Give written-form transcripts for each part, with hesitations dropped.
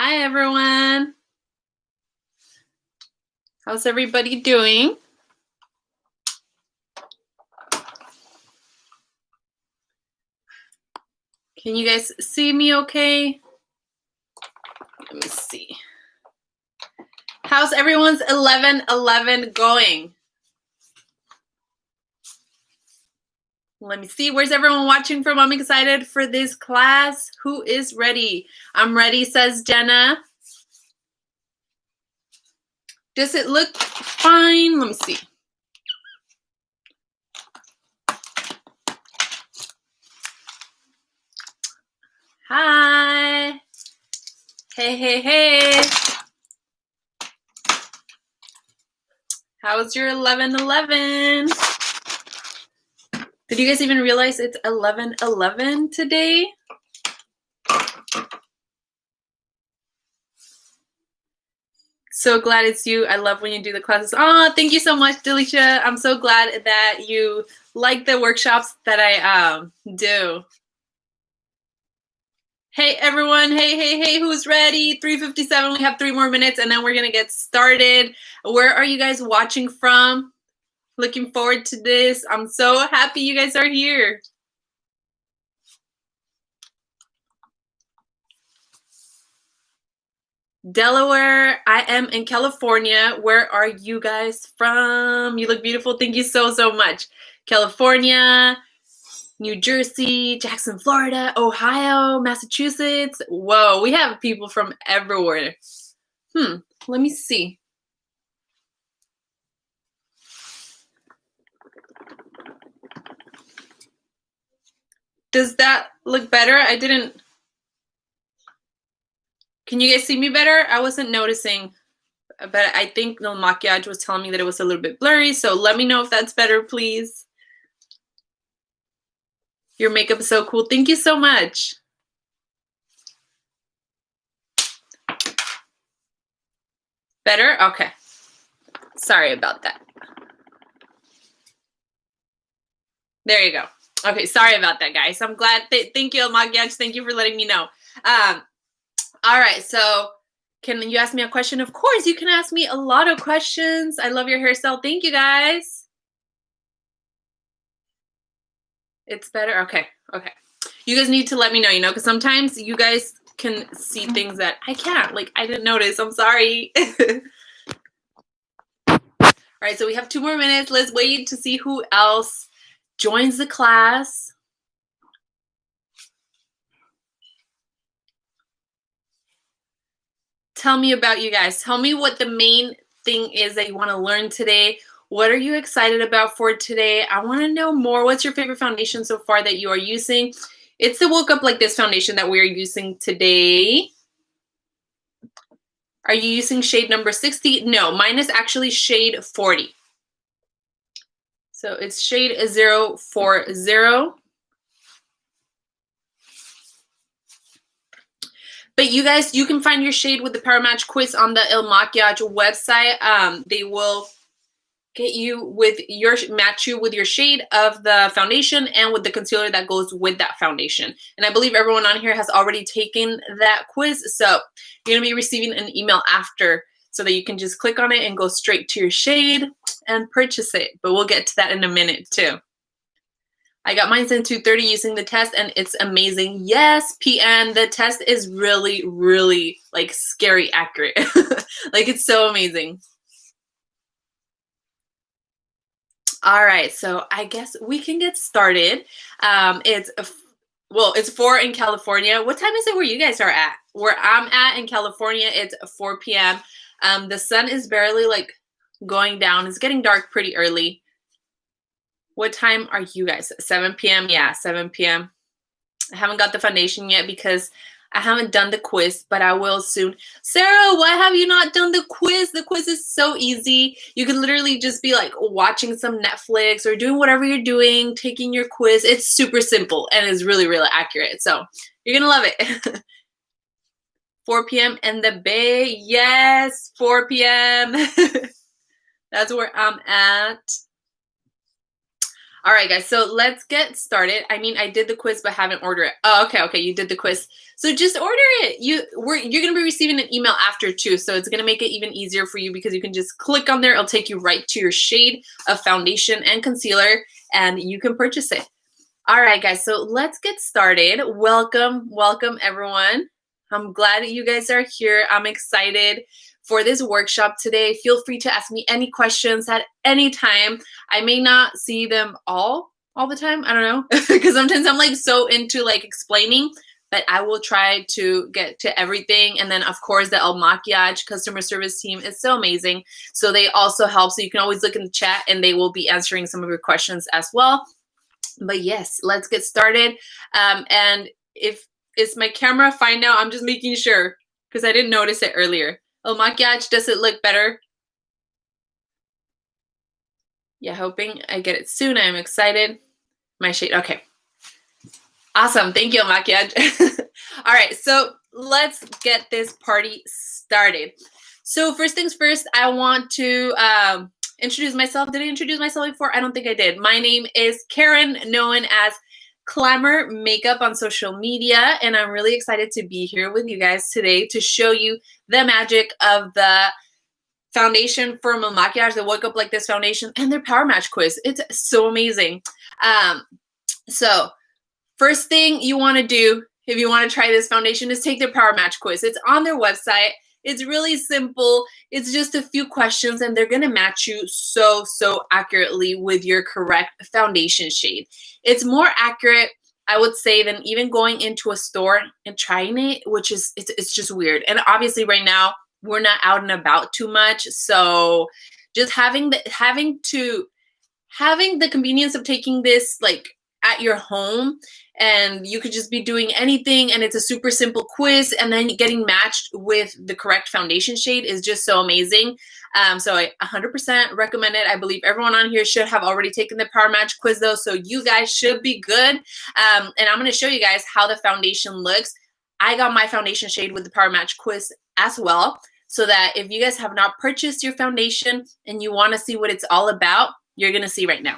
Hi, everyone. How's everybody doing? Can you guys see me okay? Let me see. How's everyone's 11-11 going? Let me see. Where's everyone watching from? I'm excited for this class. Who is ready? I'm ready, says Jenna. Does it look fine? Let me see. Hi. Hey. How's your 11-11? Did you guys even realize it's 11-11 today? So glad it's you. I love when you do the classes. Oh, thank you so much, Delisha. I'm so glad that you like the workshops that I do. Hey, everyone. Hey, who's ready? 3:57. We have 3 more minutes, and then we're going to get started. Where are you guys watching from? Looking forward to this. I'm so happy you guys are here. Delaware. I am in California. Where are you guys from? You look beautiful. Thank you so much. California, New Jersey, Jackson, Florida, Ohio, Massachusetts. Whoa, we have people from everywhere. Let me see. Does that look better? Can you guys see me better? I wasn't noticing, but I think the maquillage was telling me that it was a little bit blurry, so let me know if that's better, please. Your makeup is so cool. Thank you so much. Better? Okay. Sorry about that. There you go. Okay, sorry about that, guys. I'm glad. Thank you, maquillage. Thank you for letting me know. All right, so can you ask me a question? Of course, you can ask me a lot of questions. I love your hairstyle. Thank you, guys. It's better? Okay. You guys need to let me know, because sometimes you guys can see things that I can't. Like, I didn't notice. I'm sorry. All right, so we have 2 more minutes. Let's wait to see who else joins the class. Tell me about you guys. Tell me what the main thing is that you want to learn today. What are you excited about for today? I want to know more. What's your favorite foundation so far that you are using? It's the Woke Up Like This foundation that we're using today. Are you using shade number 60? No, mine is actually shade 40. So it's shade 040. But you guys, you can find your shade with the PowerMatch quiz on the Il Maquillage website. They will get you with match you with your shade of the foundation and with the concealer that goes with that foundation. And I believe everyone on here has already taken that quiz. So you're gonna be receiving an email after so that you can just click on it and go straight to your shade and purchase it. But we'll get to that in a minute too. I got mine in 2:30 using the test and it's amazing. Yes, PN, the test is really like scary accurate. Like it's so amazing. All right, so I guess we can get started. It's 4 in California. What time is it where you guys are at? Where I'm at in California, it's 4 p.m. The sun is barely like going down. It's getting dark pretty early. What time are you guys? 7 p.m.? Yeah, 7 p.m. I haven't got the foundation yet because I haven't done the quiz, but I will soon. Sarah, why have you not done the quiz? The quiz is so easy. You can literally just be like watching some Netflix or doing whatever you're doing, taking your quiz. It's super simple and it's really accurate. So you're going to love it. 4 p.m. in the Bay. Yes, 4 p.m. That's where I'm at. All right, guys, so let's get started. I mean, I did the quiz, but haven't ordered it. Oh, okay, you did the quiz. So just order it. You're going to be receiving an email after too, so it's going to make it even easier for you because you can just click on there. It'll take you right to your shade of foundation and concealer, and you can purchase it. All right, guys, so let's get started. Welcome, everyone. I'm glad that you guys are here. I'm excited for this workshop today. Feel free to ask me any questions at any time. I may not see them all the time. I don't know, because sometimes I'm like so into like explaining, but I will try to get to everything. And then of course the El Maquiage customer service team is so amazing. So they also help. So you can always look in the chat and they will be answering some of your questions as well. But yes, let's get started. And if is my camera fine now? I'm just making sure because I didn't notice it earlier. El Maquiage, does it look better? Yeah, hoping I get it soon. I'm excited. My shade, okay. Awesome, thank you, El Maquiage. All right, so let's get this party started. So first things first, I want to introduce myself. Did I introduce myself before? I don't think I did. My name is Karen, known as Clamor Makeup on social media, and I'm really excited to be here with you guys today to show you the magic of the foundation from El Maquiage, the Wake Up Like This foundation, and their PowerMatch quiz. It's so amazing. So first thing you want to do if you want to try this foundation is take their PowerMatch quiz. It's on their website. It's really simple. It's just a few questions and they're going to match you so accurately with your correct foundation shade. It's more accurate, I would say, than even going into a store and trying it, which is, it's just weird. And obviously right now we're not out and about too much. So just having the convenience of taking this like at your home, and you could just be doing anything and it's a super simple quiz, and then getting matched with the correct foundation shade is just so amazing. So I 100% recommend it. I believe everyone on here should have already taken the PowerMatch quiz though, so you guys should be good. And I'm going to show you guys how the foundation looks. I got my foundation shade with the PowerMatch quiz as well, so that if you guys have not purchased your foundation and you want to see what it's all about, you're going to see right now.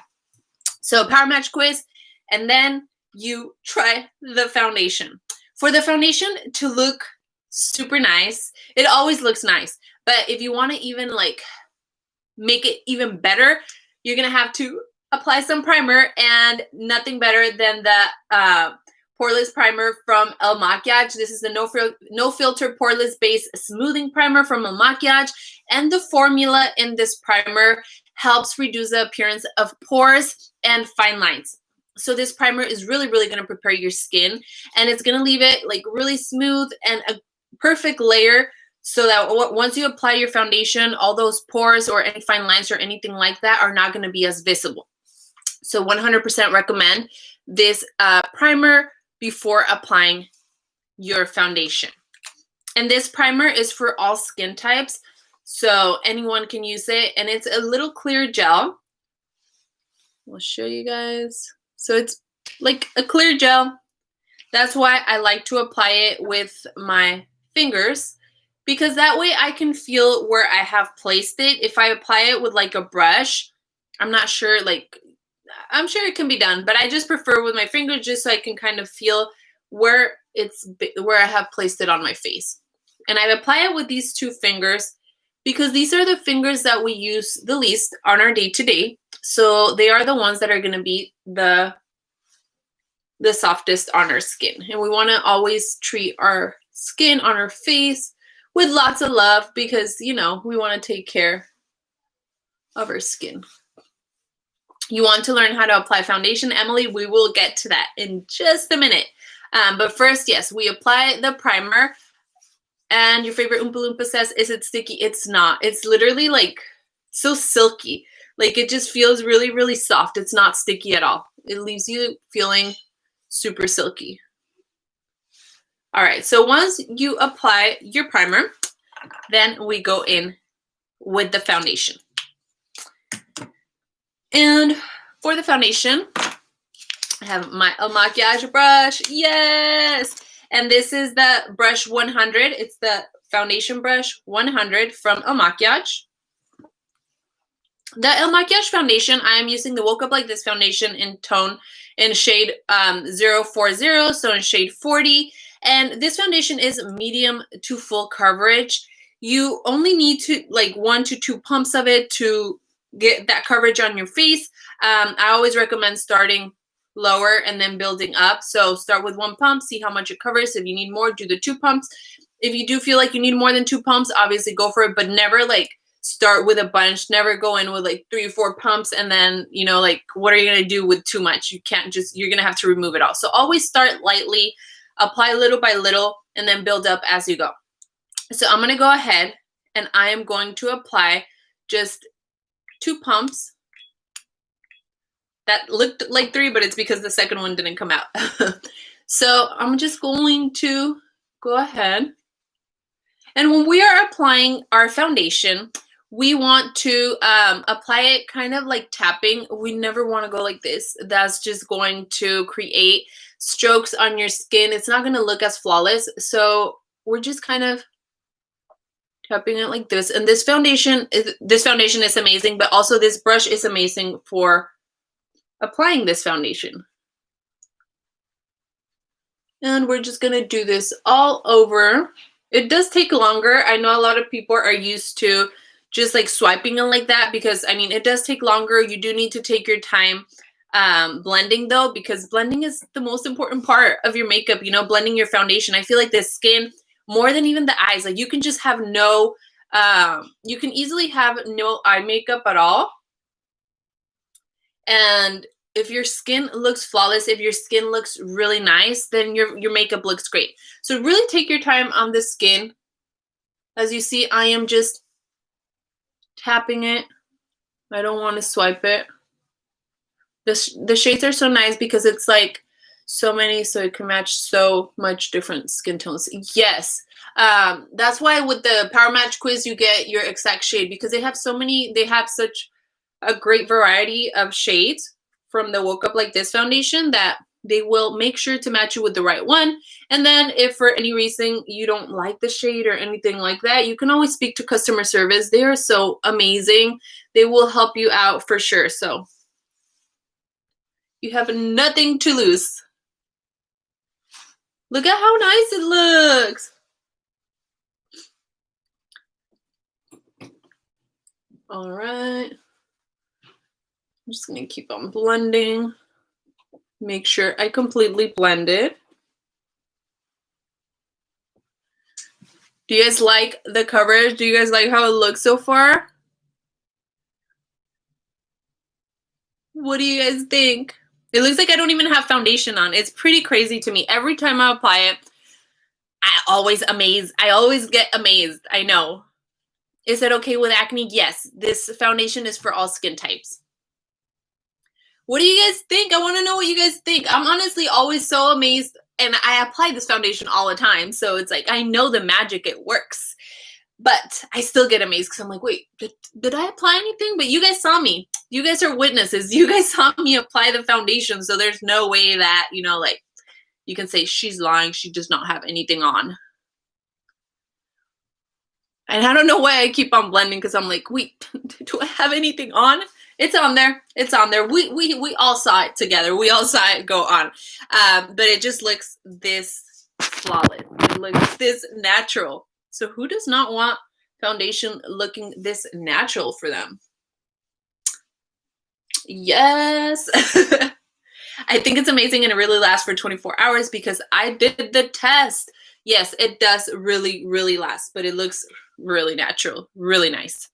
So PowerMatch quiz, and then you try the foundation. For the foundation to look super nice, it always looks nice, but if you want to even like make it even better, you're gonna have to apply some primer, and nothing better than the poreless primer from El Maquiage. This is the no filter poreless base smoothing primer from El Maquiage, and the formula in this primer helps reduce the appearance of pores and fine lines. So this primer is really going to prepare your skin, and it's going to leave it like really smooth and a perfect layer, so that once you apply your foundation, all those pores or any fine lines or anything like that are not going to be as visible. So 100% recommend this primer before applying your foundation. And this primer is for all skin types, so anyone can use it, and it's a little clear gel. I'll show you guys. So it's like a clear gel. That's why I like to apply it with my fingers, because that way I can feel where I have placed it. If I apply it with like a brush, I'm not sure, like, I'm sure it can be done, but I just prefer with my fingers, just so I can kind of feel where I have placed it on my face. And I apply it with these two fingers because these are the fingers that we use the least on our day-to-day. So they are the ones that are going to be the softest on our skin. And we want to always treat our skin on our face with lots of love, because, you know, we want to take care of our skin. You want to learn how to apply foundation, Emily? We will get to that in just a minute. But first, yes, we apply the primer. And your favorite Oompa Loompa says, is it sticky? It's not. It's literally like so silky. Like it just feels really soft. It's not sticky at all. It leaves you feeling super silky. All right, so once you apply your primer, then we go in with the foundation. And for the foundation, I have my El Maquiage brush. Yes! And this is the brush 100. It's the foundation brush 100 from El Maquiage. The El Maquiage foundation, I am using the Woke Up Like This foundation in tone in shade 040, so in shade 40. And this foundation is medium to full coverage. You only need to like 1 to 2 pumps of it to get that coverage on your face. I always recommend starting lower and then building up. So start with 1 pump, see how much it covers. If you need more, do the 2 pumps. If you do feel like you need more than 2 pumps, obviously go for it, but never like start with a bunch. Never go in with like 3 or 4 pumps and then, you know, like what are you going to do with too much? You can't just, you're going to have to remove it all. So always start lightly, apply little by little, and then build up as you go. So I'm going to go ahead and I am going to apply just 2 pumps. That looked like 3, but it's because the second one didn't come out. So I'm just going to go ahead. And when we are applying our foundation, we want to apply it kind of like tapping. We never want to go like this. That's just going to create strokes on your skin. It's not going to look as flawless. So we're just kind of tapping it like this. And this foundation is amazing, but also this brush is amazing for applying this foundation. And we're just going to do this all over. It does take longer. I know a lot of people are used to just like swiping it like that because, I mean, it does take longer. You do need to take your time blending though, because blending is the most important part of your makeup, you know, blending your foundation. I feel like the skin, more than even the eyes, like you can just have no, you can easily have no eye makeup at all. And if your skin looks flawless, if your skin looks really nice, then your makeup looks great. So really take your time on the skin. As you see, I am just tapping it. I don't want to swipe it. The shades are so nice because it's like so many, so it can match so much different skin tones. Yes. That's why with the PowerMatch quiz, you get your exact shade because they have so many, they have such a great variety of shades from the Woke Up Like This foundation that they will make sure to match you with the right one. And then if for any reason you don't like the shade or anything like that, you can always speak to customer service. They are so amazing. They will help you out for sure. So you have nothing to lose. Look at how nice it looks. All right. I'm just going to keep on blending. Make sure I completely blend it. Do you guys like the coverage? Do you guys like how it looks so far? What do you guys think? It looks like I don't even have foundation on. It's pretty crazy to me. Every time I apply it, I always get amazed. I know. Is it okay with acne? Yes. This foundation is for all skin types. What do you guys think? I want to know what you guys think. I'm honestly always so amazed, and I apply this foundation all the time. So it's like, I know the magic, it works. But I still get amazed because I'm like, wait, did I apply anything? But you guys saw me. You guys are witnesses. You guys saw me apply the foundation. So there's no way that, you know, like you can say she's lying. She does not have anything on. And I don't know why I keep on blending because I'm like, wait, do I have anything on? It's on there. It's on there. We all saw it together. We all saw it go on. But it just looks this flawless. It looks this natural. So who does not want foundation looking this natural for them? Yes. I think it's amazing and it really lasts for 24 hours because I did the test. Yes, it does really, really last, but it looks really natural, really nice.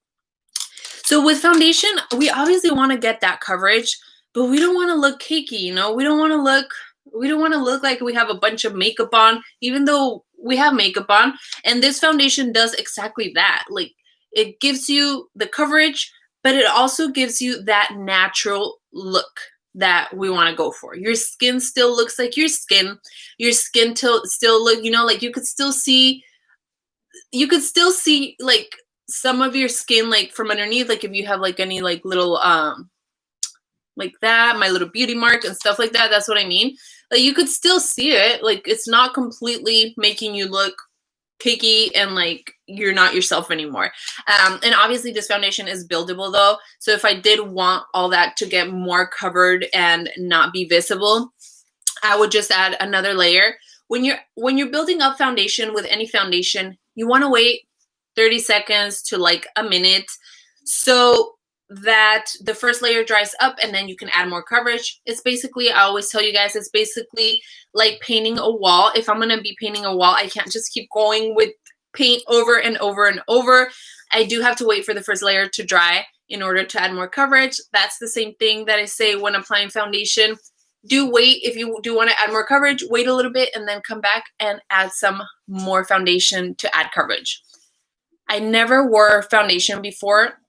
So with foundation, we obviously want to get that coverage, but we don't want to look cakey, you know? We don't want to look like we have a bunch of makeup on, even though we have makeup on. And this foundation does exactly that. Like it gives you the coverage, but it also gives you that natural look that we want to go for. Your skin still looks like your skin. Your skin still look, you know, like you could still see like some of your skin like from underneath, like if you have like any like little like that, my little beauty mark and stuff like that. That's what I mean. Like you could still see it. Like it's not completely making you look cakey and like you're not yourself anymore. And obviously this foundation is buildable though. So if I did want all that to get more covered and not be visible, I would just add another layer. When you're building up foundation with any foundation, you want to wait 30 seconds to like a minute so that the first layer dries up and then you can add more coverage. It's basically, I always tell you guys, it's basically like painting a wall. If I'm going to be painting a wall, I can't just keep going with paint over and over and over. I do have to wait for the first layer to dry in order to add more coverage. That's the same thing that I say when applying foundation. Do wait. If you do want to add more coverage, wait a little bit and then come back and add some more foundation to add coverage. I never wore foundation before,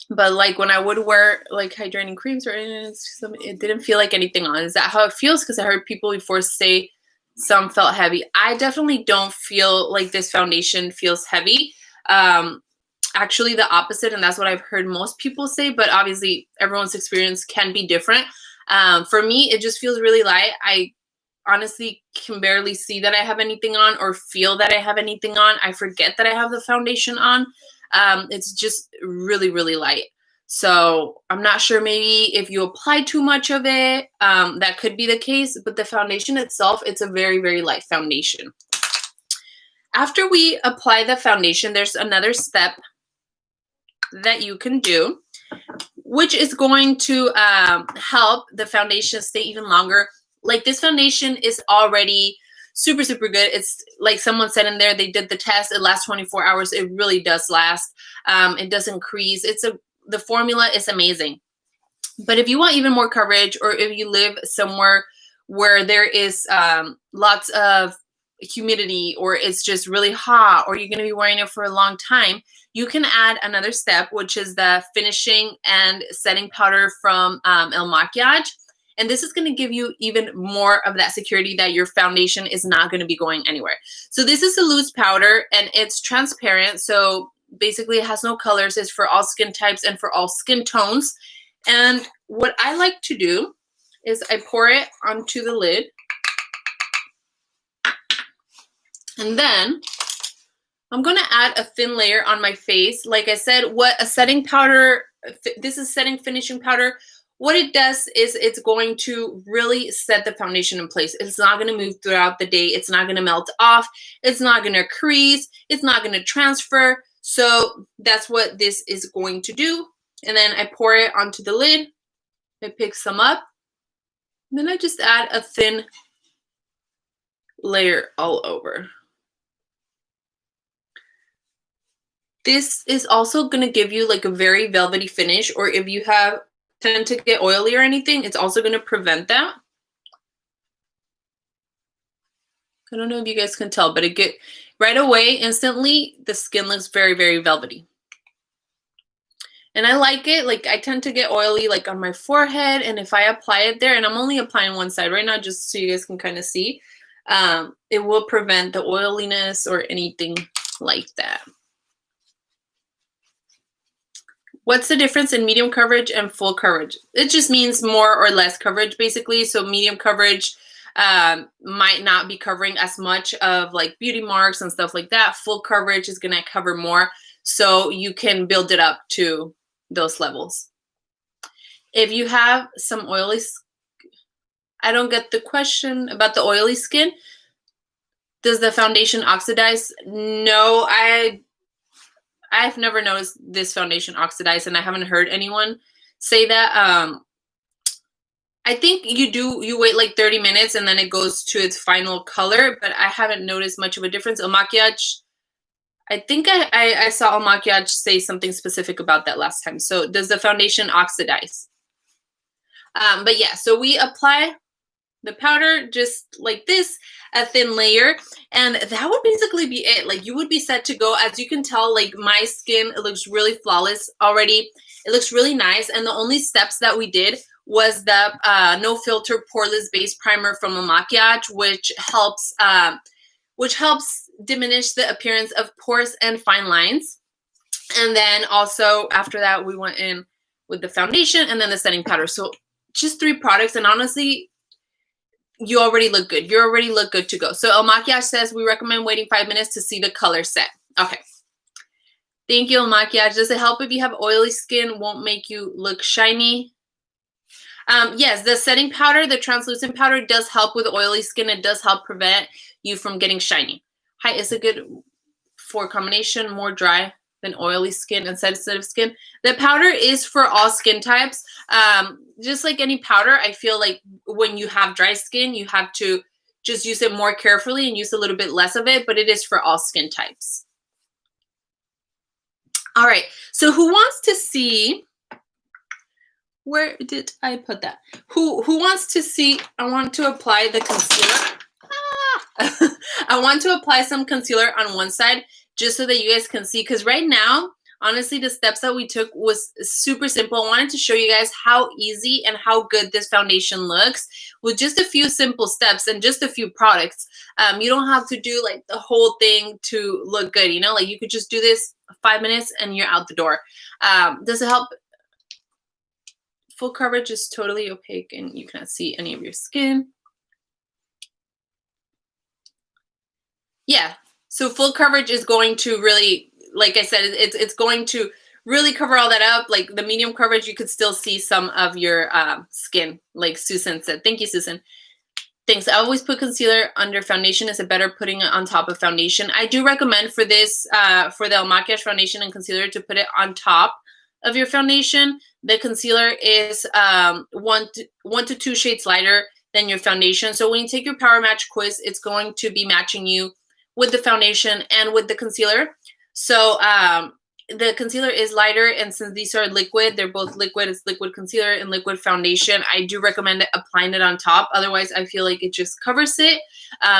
but like when I would wear like hydrating creams or it didn't feel like anything on. Is that how it feels? Because I heard people before say some felt heavy. I definitely don't feel like this foundation feels heavy. Actually the opposite, and that's what I've heard most people say, but obviously everyone's experience can be different. For me, it just feels really light. I honestly can barely see that I have anything on or feel that I have anything on. I forget that I have the foundation on. It's just really, really light. So I'm not sure, maybe if you apply too much of it, that could be the case, but the foundation itself, it's a very, very light foundation. After we apply the foundation, there's another step that you can do, which is going to help the foundation stay even longer. Like this foundation is already super, super good. It's like someone said in there, they did the test, it lasts 24 hours. It really does last. It doesn't crease. The formula is amazing. But if you want even more coverage, or if you live somewhere where there is lots of humidity, or it's just really hot, or you're going to be wearing it for a long time, you can add another step, which is the finishing and setting powder from El Maquiage. And this is going to give you even more of that security that your foundation is not going to be going anywhere. So this is a loose powder and it's transparent. So basically it has no colors. It's for all skin types and for all skin tones. And what I like to do is I pour it onto the lid. And then I'm going to add a thin layer on my face. Like I said, what a setting powder, this is setting finishing powder. What it does is it's going to really set the foundation in place. It's not going to move throughout the day. It's not going to melt off. It's not going to crease. It's not going to transfer. So that's what this is going to do. And then I pour it onto the lid. It picks some up. And then I just add a thin layer all over. This is also going to give you like a very velvety finish, or if you tend to get oily or anything, it's also going to prevent that. I don't know if you guys can tell, but right away, instantly, the skin looks very, very velvety. And I like it. Like I tend to get oily like on my forehead, and if I apply it there, and I'm only applying one side right now just so you guys can kind of see, it will prevent the oiliness or anything like that. What's the difference in medium coverage and full coverage? It just means more or less coverage, basically. So medium coverage might not be covering as much of like beauty marks and stuff like that. Full coverage is going to cover more, so you can build it up to those levels. If you have some oily, I don't get the question about the oily skin. Does the foundation oxidize? No, I've never noticed this foundation oxidize, and I haven't heard anyone say that. I think you wait like 30 minutes and then it goes to its final color, but I haven't noticed much of a difference. El Maquiage, I think I saw El Maquiage say something specific about that last time. So does the foundation oxidize? But yeah, so we apply the powder just like this, a thin layer, and that would basically be it. Like you would be set to go. As you can tell, like my skin, it looks really flawless already. It looks really nice. And the only steps that we did was the no filter poreless base primer from El Maquiage, which helps diminish the appearance of pores and fine lines. And then also after that, we went in with the foundation and then the setting powder. So just 3 products, and honestly, you already look good. You already look good to go. So El Maquiage says we recommend waiting 5 minutes to see the color set. Okay. Thank you, El Maquiage. Does it help if you have oily skin? Won't make you look shiny? Yes, the setting powder, the translucent powder does help with oily skin. It does help prevent you from getting shiny. Hi, is it good for combination more dry than oily skin and sensitive skin? The powder is for all skin types. Just like any powder, I feel like when you have dry skin, you have to just use it more carefully and use a little bit less of it, but it is for all skin types. All right, so who wants to see, where did I put that? Who wants to see, I want to apply the concealer. I want to apply some concealer on one side just so that you guys can see, because right now, honestly, the steps that we took was super simple. I wanted to show you guys how easy and how good this foundation looks with just a few simple steps and just a few products. You don't have to do like the whole thing to look good, you know, like you could just do this 5 minutes and you're out the door. Does it help? Full coverage is totally opaque and you cannot see any of your skin. Yeah, so full coverage is going to really, like I said, it's going to really cover all that up. Like the medium coverage, you could still see some of your skin, like Susan said. Thank you, Susan. Thanks. I always put concealer under foundation. Is it better putting it on top of foundation? I do recommend for this, for the El Maquiage foundation and concealer, to put it on top of your foundation. The concealer is 1 to 2 shades lighter than your foundation. So when you take your PowerMatch quiz, it's going to be matching you with the foundation and with the concealer. So the concealer is lighter, and since these are liquid, they're both liquid. It's liquid concealer and liquid foundation. I do recommend applying it on top. Otherwise, I feel like it just covers it,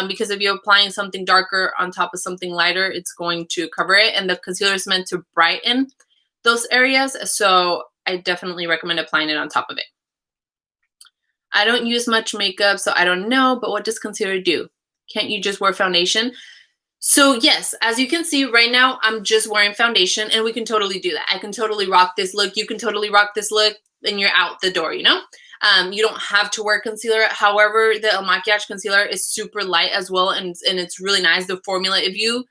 because if you're applying something darker on top of something lighter, it's going to cover it, and the concealer is meant to brighten those areas. So I definitely recommend applying it on top of it. I don't use much makeup, so I don't know, but what does concealer do? Can't you just wear foundation? So yes, as you can see right now, I'm just wearing foundation, and we can totally do that. I can totally rock this look. You can totally rock this look, and you're out the door, you know? You don't have to wear concealer. However, the El Maquiage concealer is super light as well, and it's really nice. The formula, if you,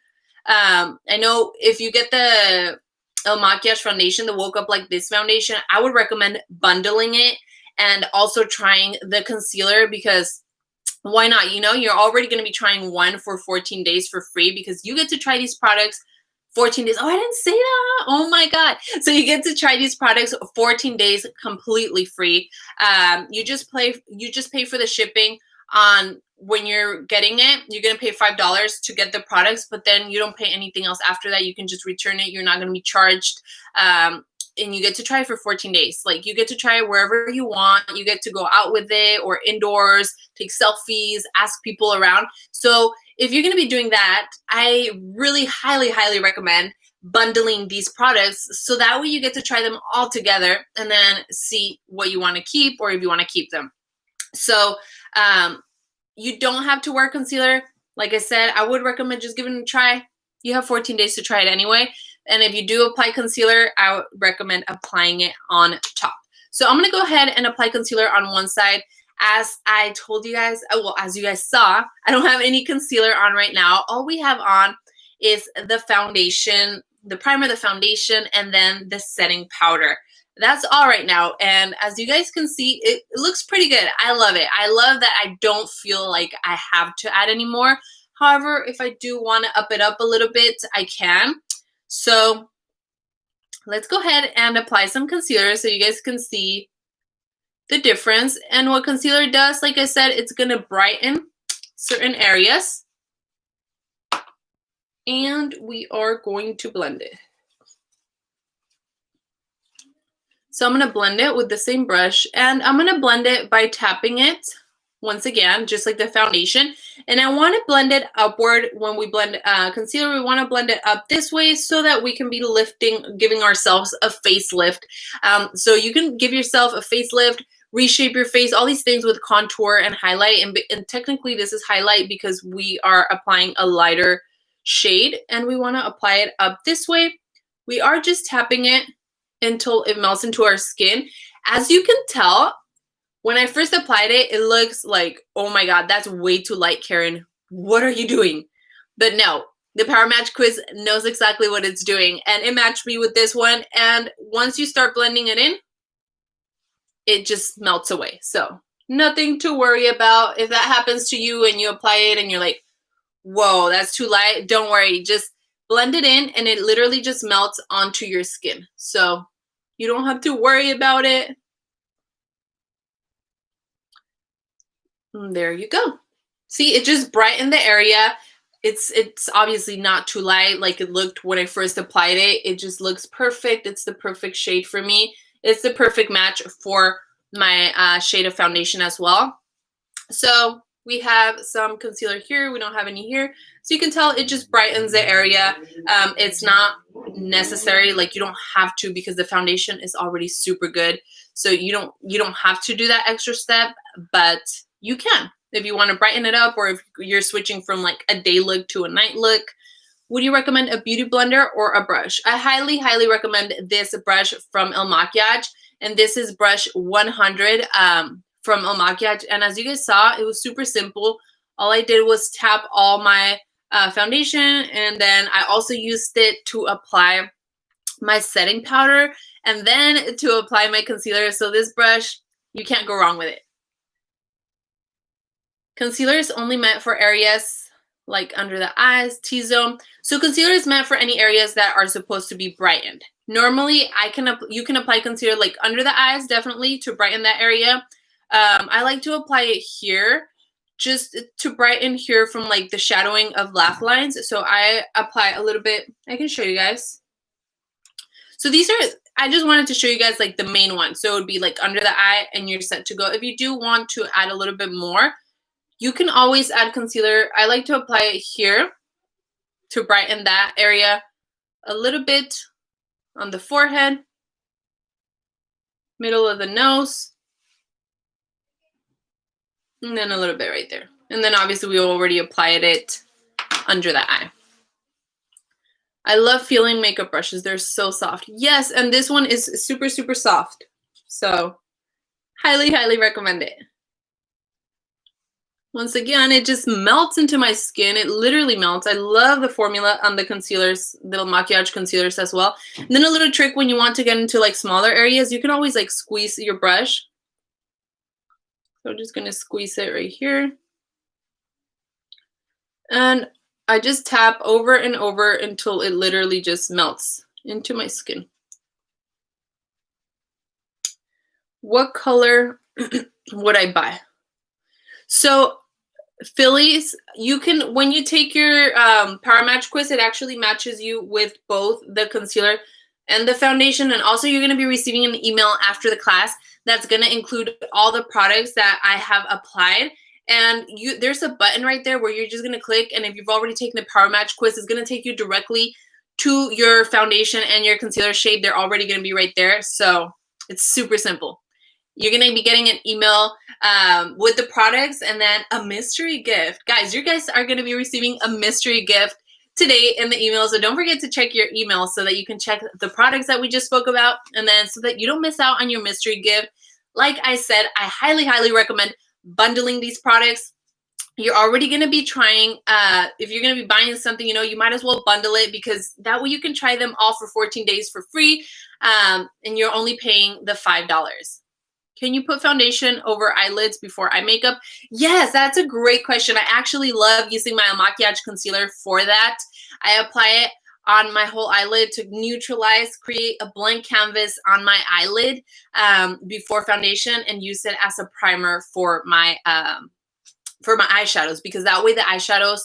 I know if you get the El Maquiage foundation, the Woke Up Like This foundation, I would recommend bundling it and also trying the concealer, because why not? You know, you're already going to be trying one for 14 days for free, because you get to try these products 14 days. Oh, I didn't say that. Oh my God. So you get to try these products 14 days completely free. You just pay for the shipping on when you're getting it. You're going to pay $5 to get the products, but then you don't pay anything else after that. You can just return it. You're not going to be charged. And you get to try it for 14 days. Like, you get to try it wherever you want. You get to go out with it or indoors, take selfies, ask people around. So if you're going to be doing that, I really highly, highly recommend bundling these products, so that way you get to try them all together and then see what you want to keep, or if you want to keep them. So you don't have to wear concealer. Like I said, I would recommend just giving it a try. You have 14 days to try it anyway. And if you do apply concealer, I would recommend applying it on top. So I'm going to go ahead and apply concealer on one side. As I told you guys, well, as you guys saw, I don't have any concealer on right now. All we have on is the foundation, the primer, the foundation, and then the setting powder. That's all right now. And as you guys can see, it looks pretty good. I love it. I love that I don't feel like I have to add any more. However, if I do want to up it up a little bit, I can. So let's go ahead and apply some concealer so you guys can see the difference. And what concealer does, like I said, it's going to brighten certain areas. And we are going to blend it. So I'm going to blend it with the same brush, and I'm going to blend it by tapping it once again, just like the foundation. And I want to blend it upward. When we blend concealer, we want to blend it up this way so that we can be lifting, giving ourselves a facelift. So you can give yourself a facelift, reshape your face, all these things with contour and highlight. And technically this is highlight because we are applying a lighter shade, and we want to apply it up this way. We are just tapping it until it melts into our skin. As you can tell, When I first applied it, it looks like, oh my God, that's way too light, Karen. What are you doing? But no, the PowerMatch quiz knows exactly what it's doing. And it matched me with this one. And once you start blending it in, it just melts away. So nothing to worry about. If that happens to you and you apply it and you're like, whoa, that's too light, don't worry. Just blend it in and it literally just melts onto your skin. So you don't have to worry about it. And there you go. See, it just brightened the area. It's obviously not too light like it looked when I first applied it. It just looks perfect. It's the perfect shade for me. It's the perfect match for my shade of foundation as well. So we have some concealer here. We don't have any here. So you can tell it just brightens the area. It's not necessary, like you don't have to, because the foundation is already super good. So you don't have to do that extra step, but you can if you want to brighten it up, or if you're switching from like a day look to a night look. Would you recommend a beauty blender or a brush? I highly recommend this brush from El Makiage, and this is brush 100 from El Makiage. And as you guys saw, it was super simple. All I did was tap all my foundation, and then I also used it to apply my setting powder and then to apply my concealer. So this brush, you can't go wrong with it. Concealer is only meant for areas like under the eyes, T-zone. So concealer is meant for any areas that are supposed to be brightened. Normally, you can apply concealer like under the eyes, definitely, to brighten that area. I like to apply it here, just to brighten here from like the shadowing of laugh lines. So I apply a little bit. I can show you guys. So these are, I just wanted to show you guys like the main one. So it would be like under the eye and you're set to go. If you do want to add a little bit more, you can always add concealer. I like to apply it here to brighten that area a little bit on the forehead, middle of the nose, and then a little bit right there. And then obviously we already applied it under the eye. I love feeling makeup brushes. They're so soft. Yes, and this one is super soft. So highly recommend it. Once again, it just melts into my skin. It literally melts. I love the formula on the concealers, the Makiage concealers as well. And then a little trick when you want to get into like smaller areas, you can always like squeeze your brush. So I'm just going to squeeze it right here. And I just tap over and over until it literally just melts into my skin. What color would I buy? So Phillies, you can, when you take your PowerMatch quiz, it actually matches you with both the concealer and the foundation. And also you're going to be receiving an email after the class that's going to include all the products that I have applied. And there's a button right there where you're just going to click. And if you've already taken the PowerMatch quiz, it's going to take you directly to your foundation and your concealer shade. They're already going to be right there. So it's super simple. You're going to be getting an email with the products and then a mystery gift. Guys, you guys are going to be receiving a mystery gift today in the email. So don't forget to check your email so that you can check the products that we just spoke about. And then so that you don't miss out on your mystery gift. Like I said, I highly recommend bundling these products. You're already going to be trying, if you're going to be buying something, you might as well bundle it, because that way you can try them all for 14 days for free. And you're only paying the $5. Can you put foundation over eyelids before eye makeup? Yes, that's a great question. I actually love using my Makiage concealer for that. I apply it on my whole eyelid to neutralize, create a blank canvas on my eyelid before foundation, and use it as a primer for my eyeshadows, because that way the eyeshadows,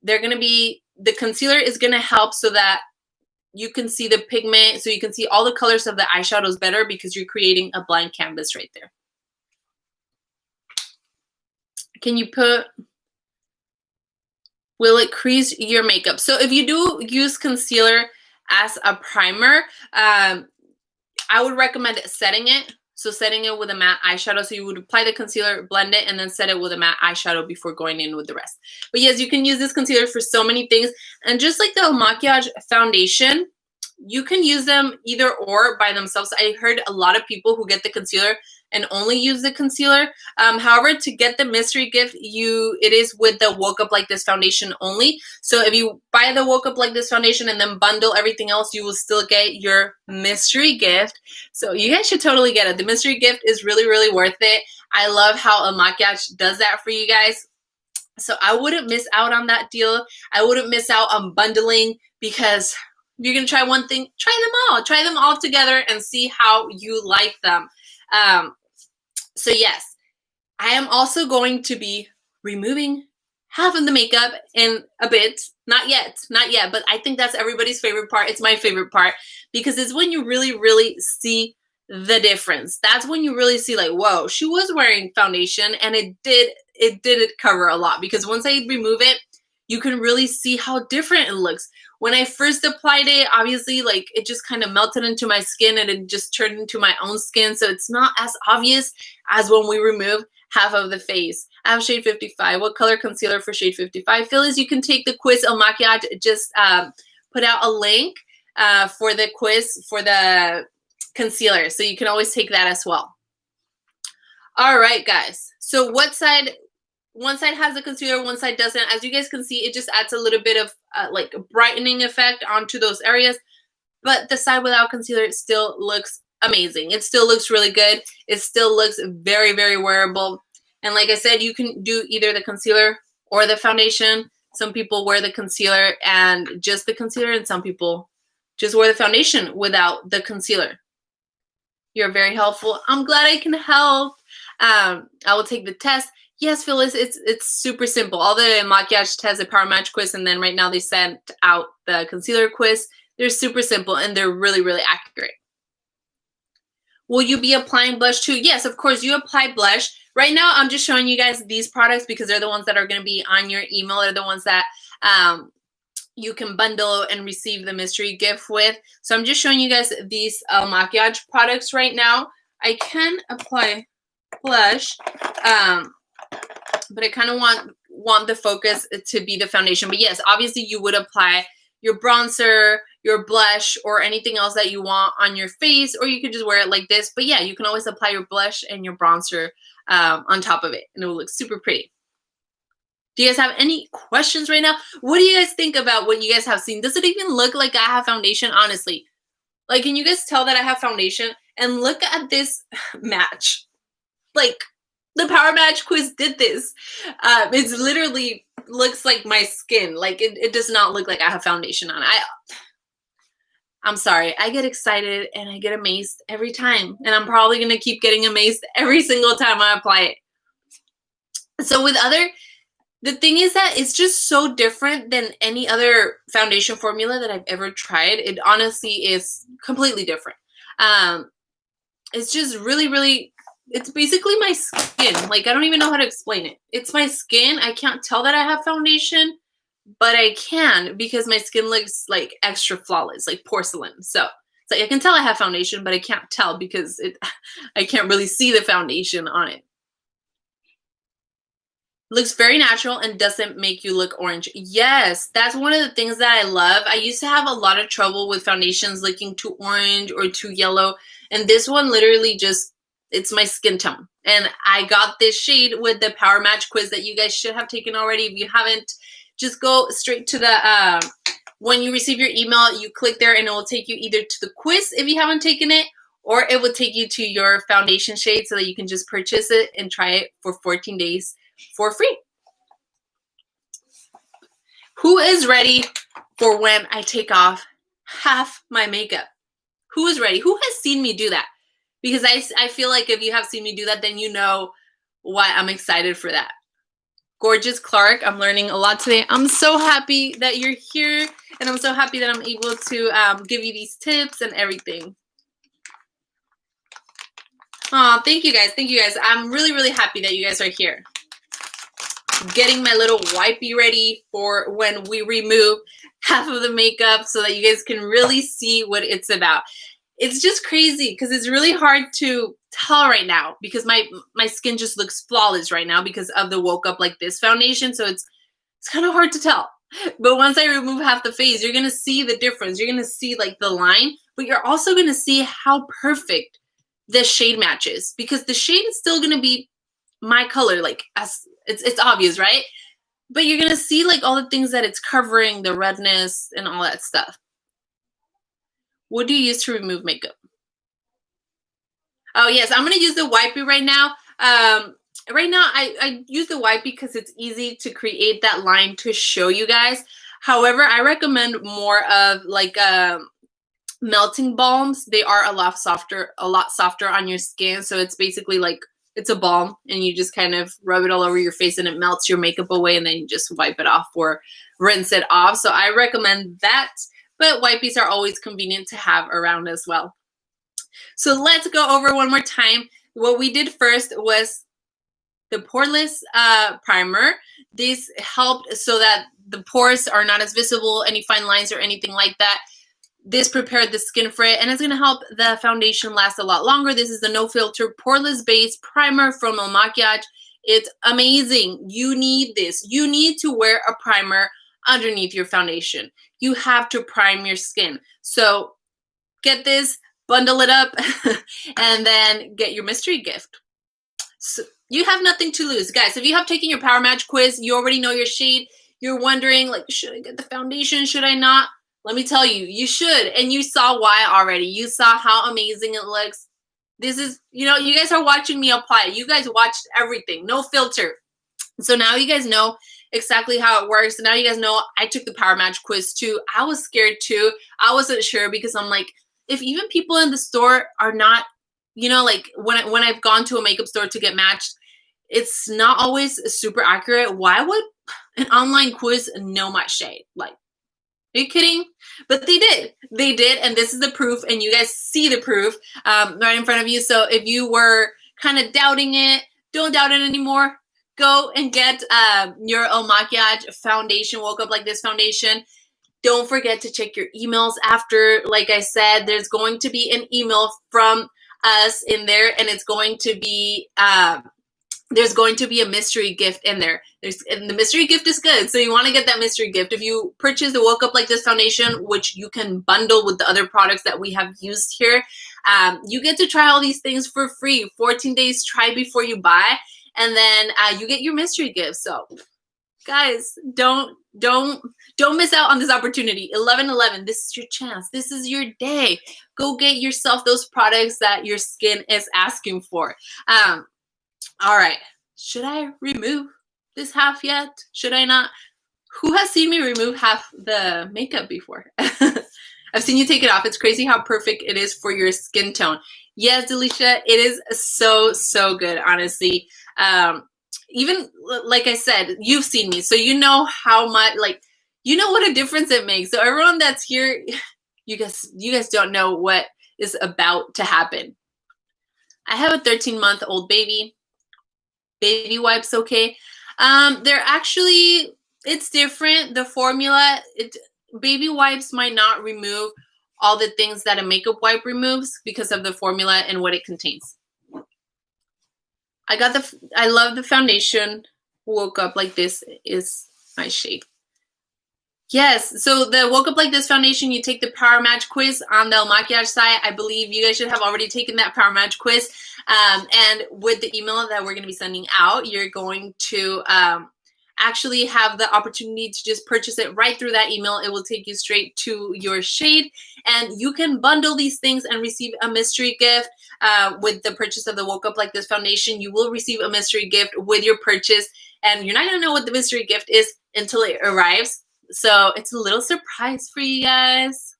the concealer is going to help so that you can see the pigment, so you can see all the colors of the eyeshadows better, because you're creating a blank canvas right there. Can you will it crease your makeup? So if you do use concealer as a primer, I would recommend setting it. So setting it with a matte eyeshadow. So you would apply the concealer, blend it, and then set it with a matte eyeshadow before going in with the rest. But yes, you can use this concealer for so many things. And just like the Makiage foundation, you can use them either or by themselves. I heard a lot of people who get the concealer and only use the concealer. However, to get the mystery gift, it is with the Woke Up Like This foundation only. So if you buy the Woke Up Like This foundation and then bundle everything else, you will still get your mystery gift. So you guys should totally get it. The mystery gift is really, really worth it. I love how a maquillage does that for you guys. So I wouldn't miss out on that deal. I wouldn't miss out on bundling, because if you're going to try one thing, try them all. Try them all together and see how you like them. So yes, I am also going to be removing half of the makeup in a bit. Not yet, but I think that's everybody's favorite part. It's my favorite part, because it's when you really, really see the difference. That's when you really see, like, whoa, she was wearing foundation and it did cover a lot, because once I remove it, you can really see how different it looks. When I first applied it, obviously, like, it just kind of melted into my skin and it just turned into my own skin. So it's not as obvious as when we remove half of the face. I have shade 55. What color concealer for shade 55? Phyllis, you can take the quiz on maquillage. Just put out a link for the quiz for the concealer. So you can always take that as well. All right, guys. So one side has the concealer, one side doesn't. As you guys can see, it just adds a little bit of like a brightening effect onto those areas. But the side without concealer still looks amazing. It still looks really good. It still looks very, very wearable. And like I said, you can do either the concealer or the foundation. Some people wear the concealer and just the concealer, and some people just wear the foundation without the concealer. You're very helpful. I'm glad I can help. I will take the test. Yes, Phyllis, it's super simple. All the maquillage tests, the PowerMatch quiz, and then right now they sent out the concealer quiz. They're super simple and they're really, really accurate. Will you be applying blush too? Yes, of course, you apply blush. Right now, I'm just showing you guys these products because they're the ones that are going to be on your email. They're the ones that you can bundle and receive the mystery gift with. So I'm just showing you guys these maquillage products right now. I can apply blush, but I kind of want the focus to be the foundation. But yes, obviously you would apply your bronzer, your blush, or anything else that you want on your face, or you could just wear it like this. But yeah, you can always apply your blush and your bronzer on top of it, and it will look super pretty. Do you guys have any questions right now? What do you guys think about what you guys have seen? Does it even look like I have foundation? Honestly, like, can you guys tell that I have foundation? And look at this match. Like, the PowerMatch quiz did this. It's literally looks like my skin. Like, it does not look like I have foundation on. I'm sorry. I get excited and I get amazed every time. And I'm probably going to keep getting amazed every single time I apply it. So with the thing is that it's just so different than any other foundation formula that I've ever tried. It honestly is completely different. It's just really, really, it's basically my skin. Like, I don't even know how to explain it. It's my skin. I can't tell that I have foundation, but I can, because my skin looks like extra flawless, like porcelain. So it's like I can tell I have foundation, but I can't tell because I can't really see the foundation on it. Looks very natural and doesn't make you look orange. Yes, that's one of the things that I love. I used to have a lot of trouble with foundations looking too orange or too yellow. And this one literally just, it's my skin tone. And I got this shade with the PowerMatch quiz that you guys should have taken already. If you haven't, just go straight to the, when you receive your email, you click there and it will take you either to the quiz if you haven't taken it, or it will take you to your foundation shade so that you can just purchase it and try it for 14 days. For free. Who is ready for when I take off half my makeup? Who is ready? Who has seen me do that? Because I feel like if you have seen me do that, then you know why I'm excited for that. Gorgeous Clark, I'm learning a lot today. I'm so happy that you're here, and I'm so happy that I'm able to give you these tips and everything. Oh, thank you guys. Thank you guys. I'm really, really happy that you guys are here. Getting my little wipey ready for when we remove half of the makeup so that you guys can really see what it's about. It's just crazy because it's really hard to tell right now because my skin just looks flawless right now because of the Woke Up Like This foundation. So it's kind of hard to tell. But once I remove half the face, you're going to see the difference. You're going to see like the line, but you're also going to see how perfect the shade matches, because the shade is still gonna be my color, like as it's obvious, right? But you're gonna see like all the things that it's covering, the redness and all that stuff. What do you use to remove makeup? Oh yes, I'm gonna use the wipey right now. Right now I use the wipey because it's easy to create that line to show you guys. However, I recommend more of like melting balms. They are a lot softer on your skin. So it's basically like it's a balm and you just kind of rub it all over your face and it melts your makeup away, and then you just wipe it off or rinse it off. So I recommend that, but wipies are always convenient to have around as well. So let's go over one more time. What we did first was the poreless primer. This helped so that the pores are not as visible, any fine lines or anything like that. This prepared the skin for it, and it's going to help the foundation last a lot longer. This is the No Filter Poreless Base Primer from El Maquiage. It's amazing. You need this. You need to wear a primer underneath your foundation. You have to prime your skin. So get this, bundle it up, and then get your mystery gift. So you have nothing to lose. Guys, if you have taken your PowerMatch quiz, you already know your shade. You're wondering, like, should I get the foundation? Should I not? Let me tell you, you should. And you saw why already. You saw how amazing it looks. This is, you know, you guys are watching me apply it. You guys watched everything. No filter. So now you guys know exactly how it works. Now you guys know I took the PowerMatch quiz too. I was scared too. I wasn't sure because I'm like, if even people in the store are not, you know, like when I've gone to a makeup store to get matched, it's not always super accurate. Why would an online quiz know my shade? Like, are you kidding? But they did. They did, and this is the proof, and you guys see the proof right in front of you. So if you were kind of doubting it, don't doubt it anymore. Go and get your El Maquiage foundation, Woke Up Like This foundation. Don't forget to check your emails after. Like I said, there's going to be an email from us in there, and it's going to be there's going to be a mystery gift in there. And the mystery gift is good, so you want to get that mystery gift. If you purchase the Woke Up Like This foundation, which you can bundle with the other products that we have used here, you get to try all these things for free. 14 days try before you buy, and then you get your mystery gift. So guys, don't miss out on this opportunity. 11/11, this is your chance. This is your day. Go get yourself those products that your skin is asking for. All right, should I remove this half yet? Should I not? Who has seen me remove half the makeup before? I've seen you take it off. It's crazy how perfect it is for your skin tone. Yes, Delisha, it is so good, honestly. Even like I said, you've seen me, so you know how much, like, you know what a difference it makes. So everyone that's here, you guys don't know what is about to happen. I have a 13-month-old baby. Baby wipes, okay. They're actually, it's different. The formula, baby wipes might not remove all the things that a makeup wipe removes because of the formula and what it contains. I love the foundation. Woke Up Like This is my shade. Yes, so the Woke Up Like This foundation, you take the PowerMatch quiz on the El Maquiage site. I believe you guys should have already taken that PowerMatch quiz. And with the email that we're going to be sending out, you're going to actually have the opportunity to just purchase it right through that email. It will take you straight to your shade, and you can bundle these things and receive a mystery gift. With the purchase of the Woke Up Like This foundation, you will receive a mystery gift with your purchase, and you're not going to know what the mystery gift is until it arrives. So it's a little surprise for you guys.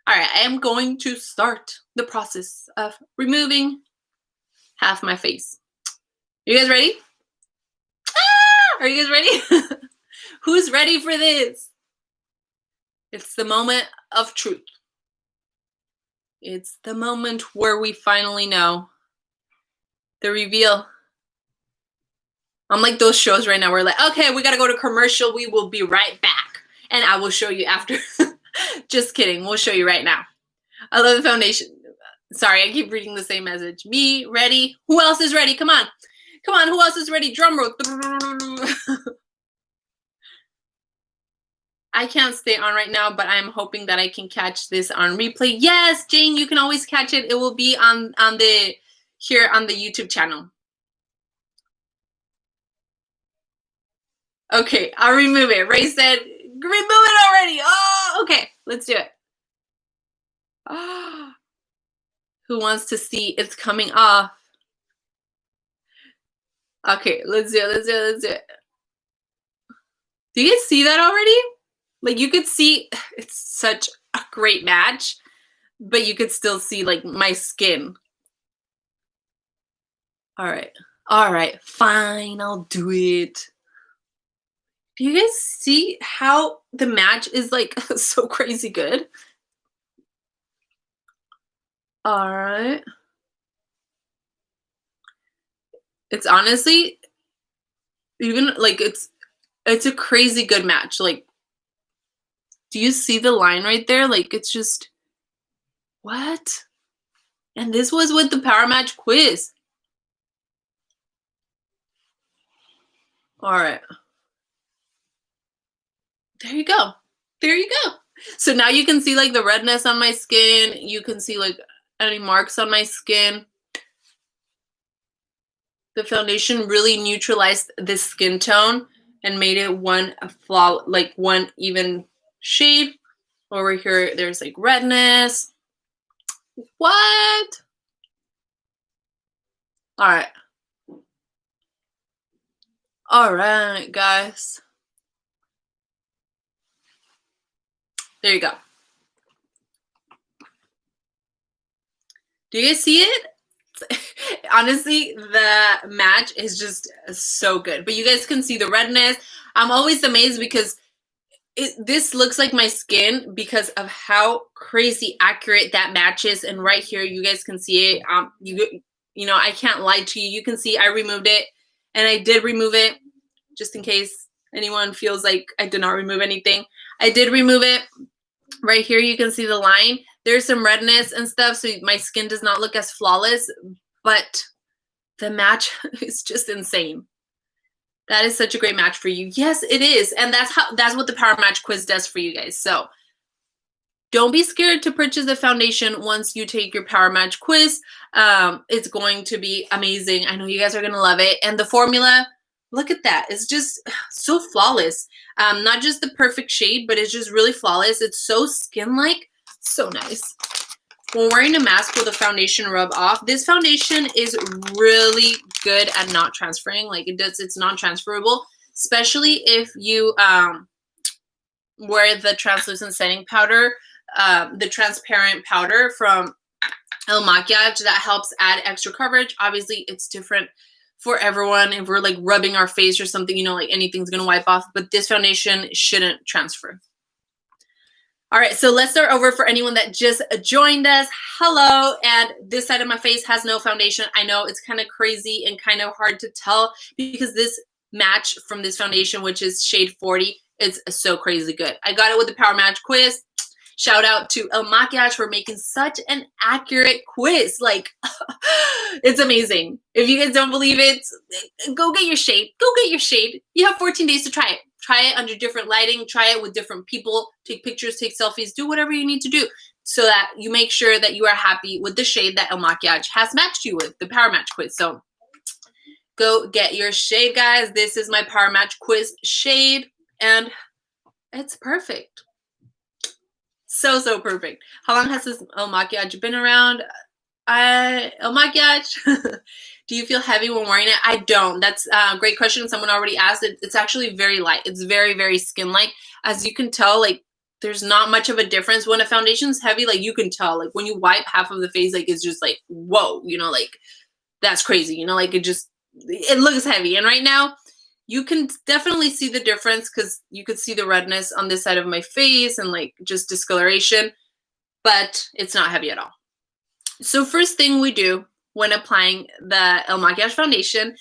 All right, I am going to start the process of removing half my face. You guys ready? Ah! Are you guys ready? Who's ready for this? It's the moment of truth. It's the moment where we finally know the reveal. I'm like those shows right now where we're like, okay, we got to go to commercial. We will be right back. And I will show you after. Just kidding. We'll show you right now. I love the foundation. Sorry, I keep reading the same message. Me, ready? Who else is ready? Come on. Come on, who else is ready? Drum roll. I can't stay on right now, but I'm hoping that I can catch this on replay. Yes, Jane, you can always catch it. It will be on the here on the YouTube channel. Okay, I'll remove it. Ray said, remove it already. Oh, okay, let's do it. Oh, who wants to see it's coming off? Okay, let's do it. Let's do it. Let's do it. Do you guys see that already? Like you could see it's such a great match, but you could still see like my skin. All right. All right. Fine. I'll do it. Do you guys see how the match is like so crazy good? All right. It's honestly even like it's a crazy good match. Like, do you see the line right there? Like it's just what? And this was with the PowerMatch quiz. All right. There you go. There you go. So now you can see like the redness on my skin. You can see like any marks on my skin. The foundation really neutralized this skin tone and made it one even shade. Over here, there's like redness. What? All right. All right, guys. There you go. Do you guys see it? Honestly, the match is just so good. But you guys can see the redness. I'm always amazed because this looks like my skin because of how crazy accurate that match is. And right here, you guys can see it. You know, I can't lie to you. You can see I removed it, and I did remove it just in case anyone feels like I did not remove anything. I did remove it. Right here, you can see the line. There's some redness and stuff, so my skin does not look as flawless, but the match is just insane. That is such a great match for you. Yes, it is. And that's what the PowerMatch quiz does for you guys. So don't be scared to purchase the foundation once you take your PowerMatch quiz. It's going to be amazing. I know you guys are going to love it. And the formula, look at that. It's just so flawless. Not just the perfect shade, but it's just really flawless. It's so skin-like. So nice. When wearing a mask with a foundation rub off, this foundation is really good at not transferring. Like it's non-transferable, especially if you wear the translucent setting powder, the transparent powder from El Maquiage that helps add extra coverage. Obviously, it's different for everyone. If we're like rubbing our face or something, you know, like anything's gonna wipe off, but this foundation shouldn't transfer. All right, so let's start over for anyone that just joined us. Hello, and this side of my face has no foundation. I know it's kind of crazy and kind of hard to tell because this match from this foundation, which is shade 40, is so crazy good. I got it with the PowerMatch quiz. Shout out to El Maquiage for making such an accurate quiz. Like, it's amazing. If you guys don't believe it, go get your shade. Go get your shade. You have 14 days to try it. Try it under different lighting. Try it with different people. Take pictures, take selfies, do whatever you need to do so that you make sure that you are happy with the shade that El Maquiage has matched you with, the PowerMatch quiz. So go get your shade, guys. This is my PowerMatch quiz shade, and it's perfect. So, so perfect. How long has this El Maquiage been around? El Maquiage. Do you feel heavy when wearing it? I don't. That's a great question. Someone already asked it. It's actually very light. It's very, very skin-like. As you can tell, like, there's not much of a difference. When a foundation's heavy, like, you can tell. Like, when you wipe half of the face, like, it's just like, whoa, you know, like, that's crazy. You know, like, it looks heavy. And right now, you can definitely see the difference because you could see the redness on this side of my face and, like, just discoloration. But it's not heavy at all. So first thing we do when applying the El Maquiage foundation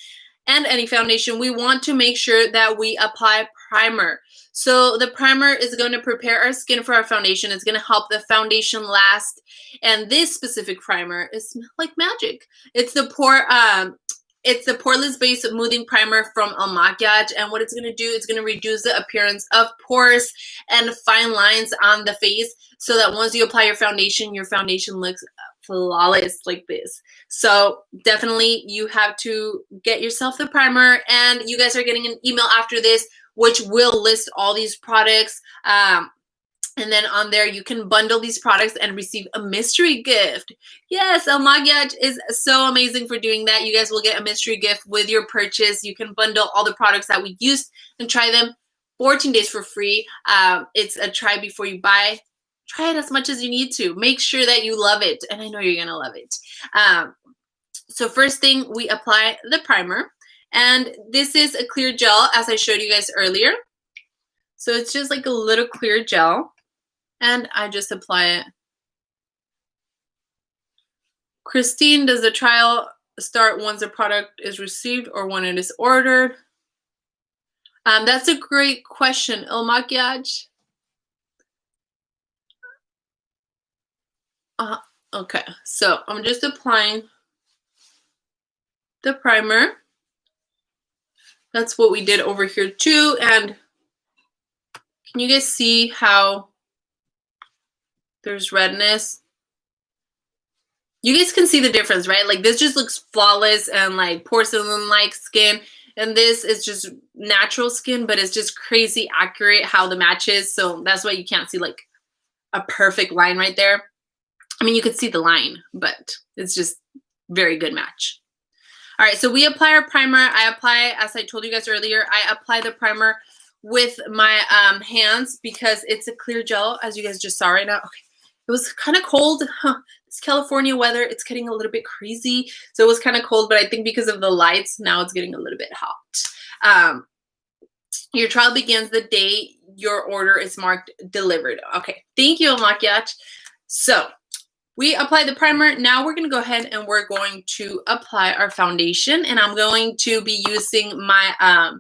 and any foundation, we want to make sure that we apply primer. So the primer is going to prepare our skin for our foundation. It's going to help the foundation last. And this specific primer is like magic. It's the It's the poreless base smoothing primer from El Makiage, and what it's going to do, it's going to reduce the appearance of pores and fine lines on the face, so that once you apply your foundation looks flawless like this. So definitely you have to get yourself the primer, and you guys are getting an email after this which will list all these products. And then on there, you can bundle these products and receive a mystery gift. Yes, El Makiage is so amazing for doing that. You guys will get a mystery gift with your purchase. You can bundle all the products that we used and try them 14 days for free. It's a try before you buy. Try it as much as you need to. Make sure that you love it. And I know you're going to love it. So first thing, we apply the primer. And this is a clear gel, as I showed you guys earlier. So it's just like a little clear gel. And I just apply it. Christine, does the trial start once the product is received or when it is ordered? That's a great question, El Makiage. Okay, so I'm just applying the primer. That's what we did over here too. And can you guys see how there's redness? You guys can see the difference, right? Like this just looks flawless and like porcelain-like skin. And this is just natural skin, but it's just crazy accurate how the match is. So that's why you can't see like a perfect line right there. I mean, you could see the line, but it's just very good match. All right, so we apply our primer. I apply, as I told you guys earlier, I apply the primer with my hands because it's a clear gel, as you guys just saw right now. Okay. It was kind of cold. It's California weather. It's getting a little bit crazy. So it was kind of cold, but I think because of the lights, now it's getting a little bit hot. Your trial begins the day your order is marked delivered. Okay, thank you, El Makiage. So we apply the primer. Now we're going to go ahead and we're going to apply our foundation. And I'm going to be using my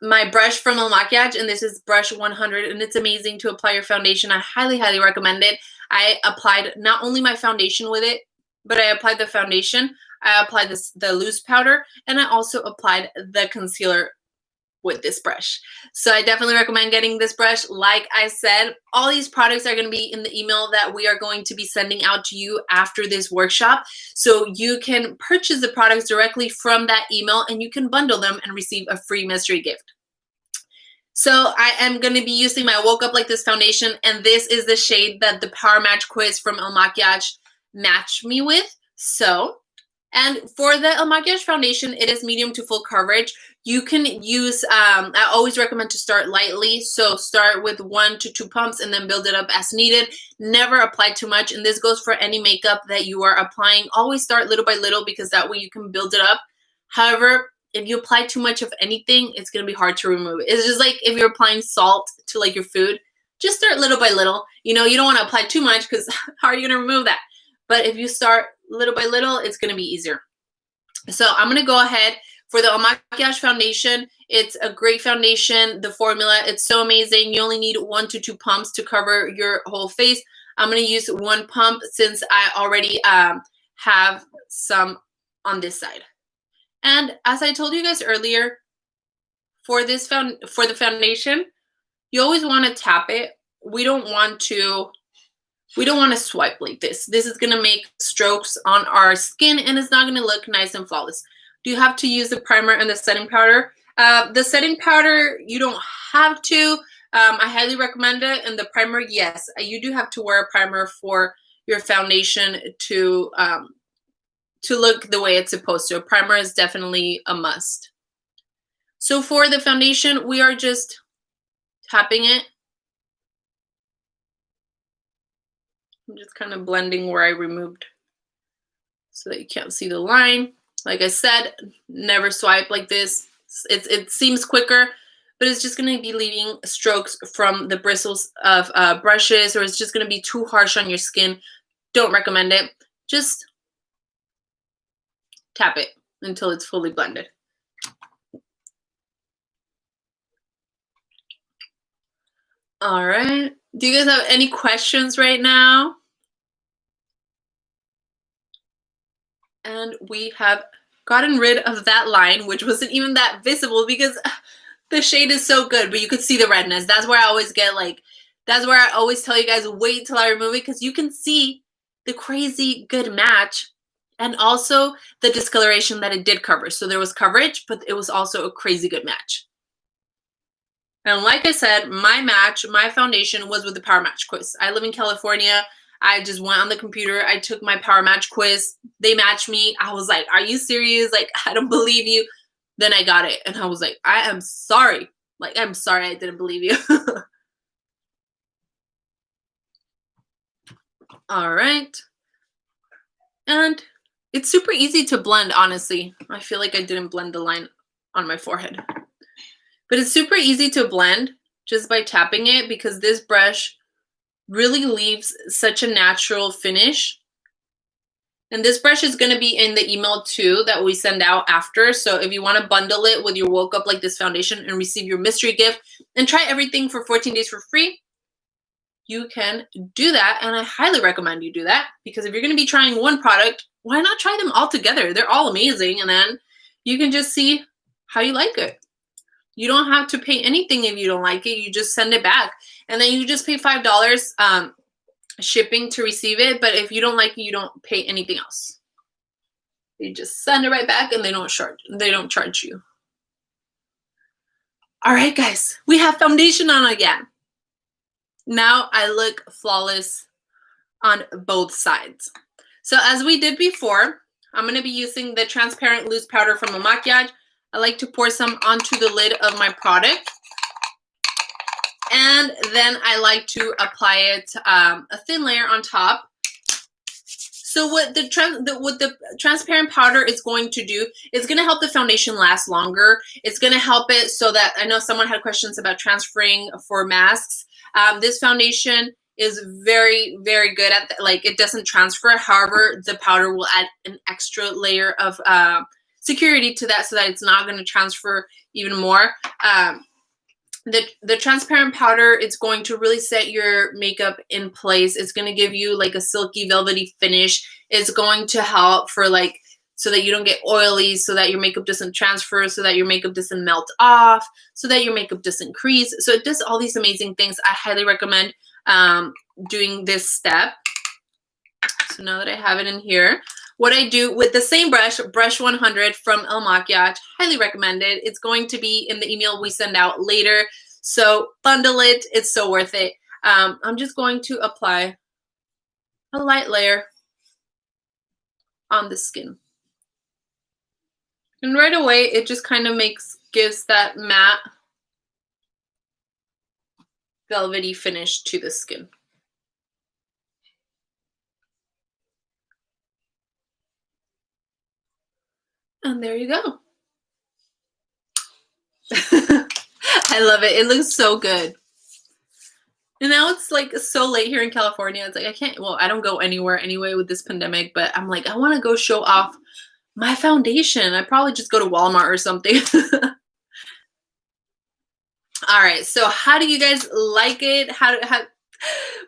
my brush from El Makiage, and this is brush 100, and it's amazing to apply your foundation. I highly, highly recommend it. I applied not only my foundation with it, but I applied the foundation, I applied the loose powder, and I also applied the concealer with this brush. So I definitely recommend getting this brush. Like I said, all these products are going to be in the email that we are going to be sending out to you after this workshop. So you can purchase the products directly from that email and you can bundle them and receive a free mystery gift. So I am going to be using my Woke Up Like This foundation, and this is the shade that the PowerMatch quiz from El Makiage matched me with. So, and for the El Makiage foundation, it is medium to full coverage. You can use, I always recommend to start lightly. So start with 1 to 2 pumps and then build it up as needed. Never apply too much. And this goes for any makeup that you are applying. Always start little by little because that way you can build it up. However, if you apply too much of anything, it's going to be hard to remove it. It's just like if you're applying salt to like your food, just start little by little. You know, you don't want to apply too much because how are you going to remove that? But if you start little by little, it's going to be easier. So I'm going to go ahead for the El Makiage foundation. It's a great foundation. The formula, it's so amazing. You only need 1 to 2 pumps to cover your whole face. I'm going to use 1 pump since I already have some on this side. And as I told you guys earlier, for the foundation, you always want to tap it. We don't want to swipe like this. This is going to make strokes on our skin and it's not going to look nice and flawless. Do you have to use the primer and the setting powder? The setting powder, you don't have to. I highly recommend it. And the primer, yes, you do have to wear a primer for your foundation to look the way it's supposed to. A primer is definitely a must. So for the foundation, we are just tapping it. I'm just kind of blending where I removed so that you can't see the line. Like I said, never swipe like this. It seems quicker, but it's just going to be leaving strokes from the bristles of brushes, or it's just going to be too harsh on your skin. Don't recommend it. Just tap it until it's fully blended. All right. Do you guys have any questions right now? And we have gotten rid of that line, which wasn't even that visible because the shade is so good, but you could see the redness. That's where I always get like, that's where I always tell you guys, wait till I remove it because you can see the crazy good match and also the discoloration that it did cover. So there was coverage, but it was also a crazy good match. And like I said, my match, my foundation was with the PowerMatch quiz. I live in California. I just went on the computer. I took my PowerMatch quiz. They matched me. I was like, are you serious? Like, I don't believe you. Then I got it. And I was like, I am sorry. Like, I'm sorry I didn't believe you. All right. And it's super easy to blend, honestly. I feel like I didn't blend the line on my forehead. But it's super easy to blend just by tapping it because this brush really leaves such a natural finish. And this brush is going to be in the email too that we send out after. So if you want to bundle it with your Woke Up Like This foundation and receive your mystery gift and try everything for 14 days for free, you can do that. And I highly recommend you do that because if you're going to be trying one product, why not try them all together? They're all amazing. And then you can just see how you like it. You don't have to pay anything if you don't like it. You just send it back. And then you just pay $5 shipping to receive it. But if you don't like it, you don't pay anything else. You just send it right back and they don't charge you. All right, guys, we have foundation on again. Now I look flawless on both sides. So as we did before, I'm going to be using the transparent loose powder from a maquillage. I like to pour some onto the lid of my product. And then I like to apply it a thin layer on top. So what the transparent powder is going to do, it's going to help the foundation last longer. It's going to help it so that, I know someone had questions about transferring for masks. This foundation is very, very good at like it doesn't transfer. However, the powder will add an extra layer of security to that so that it's not going to transfer even more. The transparent powder, it's going to really set your makeup in place. It's going to give you like a silky velvety finish. It's going to help for like so that you don't get oily, so that your makeup doesn't transfer, so that your makeup doesn't melt off, so that your makeup doesn't crease. So it does all these amazing things. I highly recommend doing this step. So now that I have it in here, what I do with the same brush, brush 100 from El Maquillage, highly recommended. It's going to be in the email we send out later. So bundle it. It's so worth it. I'm just going to apply a light layer on the skin. And right away, it just kind of gives that matte, velvety finish to the skin. And there you go. I love it. It looks so good. And now it's like so late here in California. It's like I can't, well, I don't go anywhere anyway with this pandemic, but I'm like, I want to go show off my foundation. I probably just go to Walmart or something. All right. So how do you guys like it?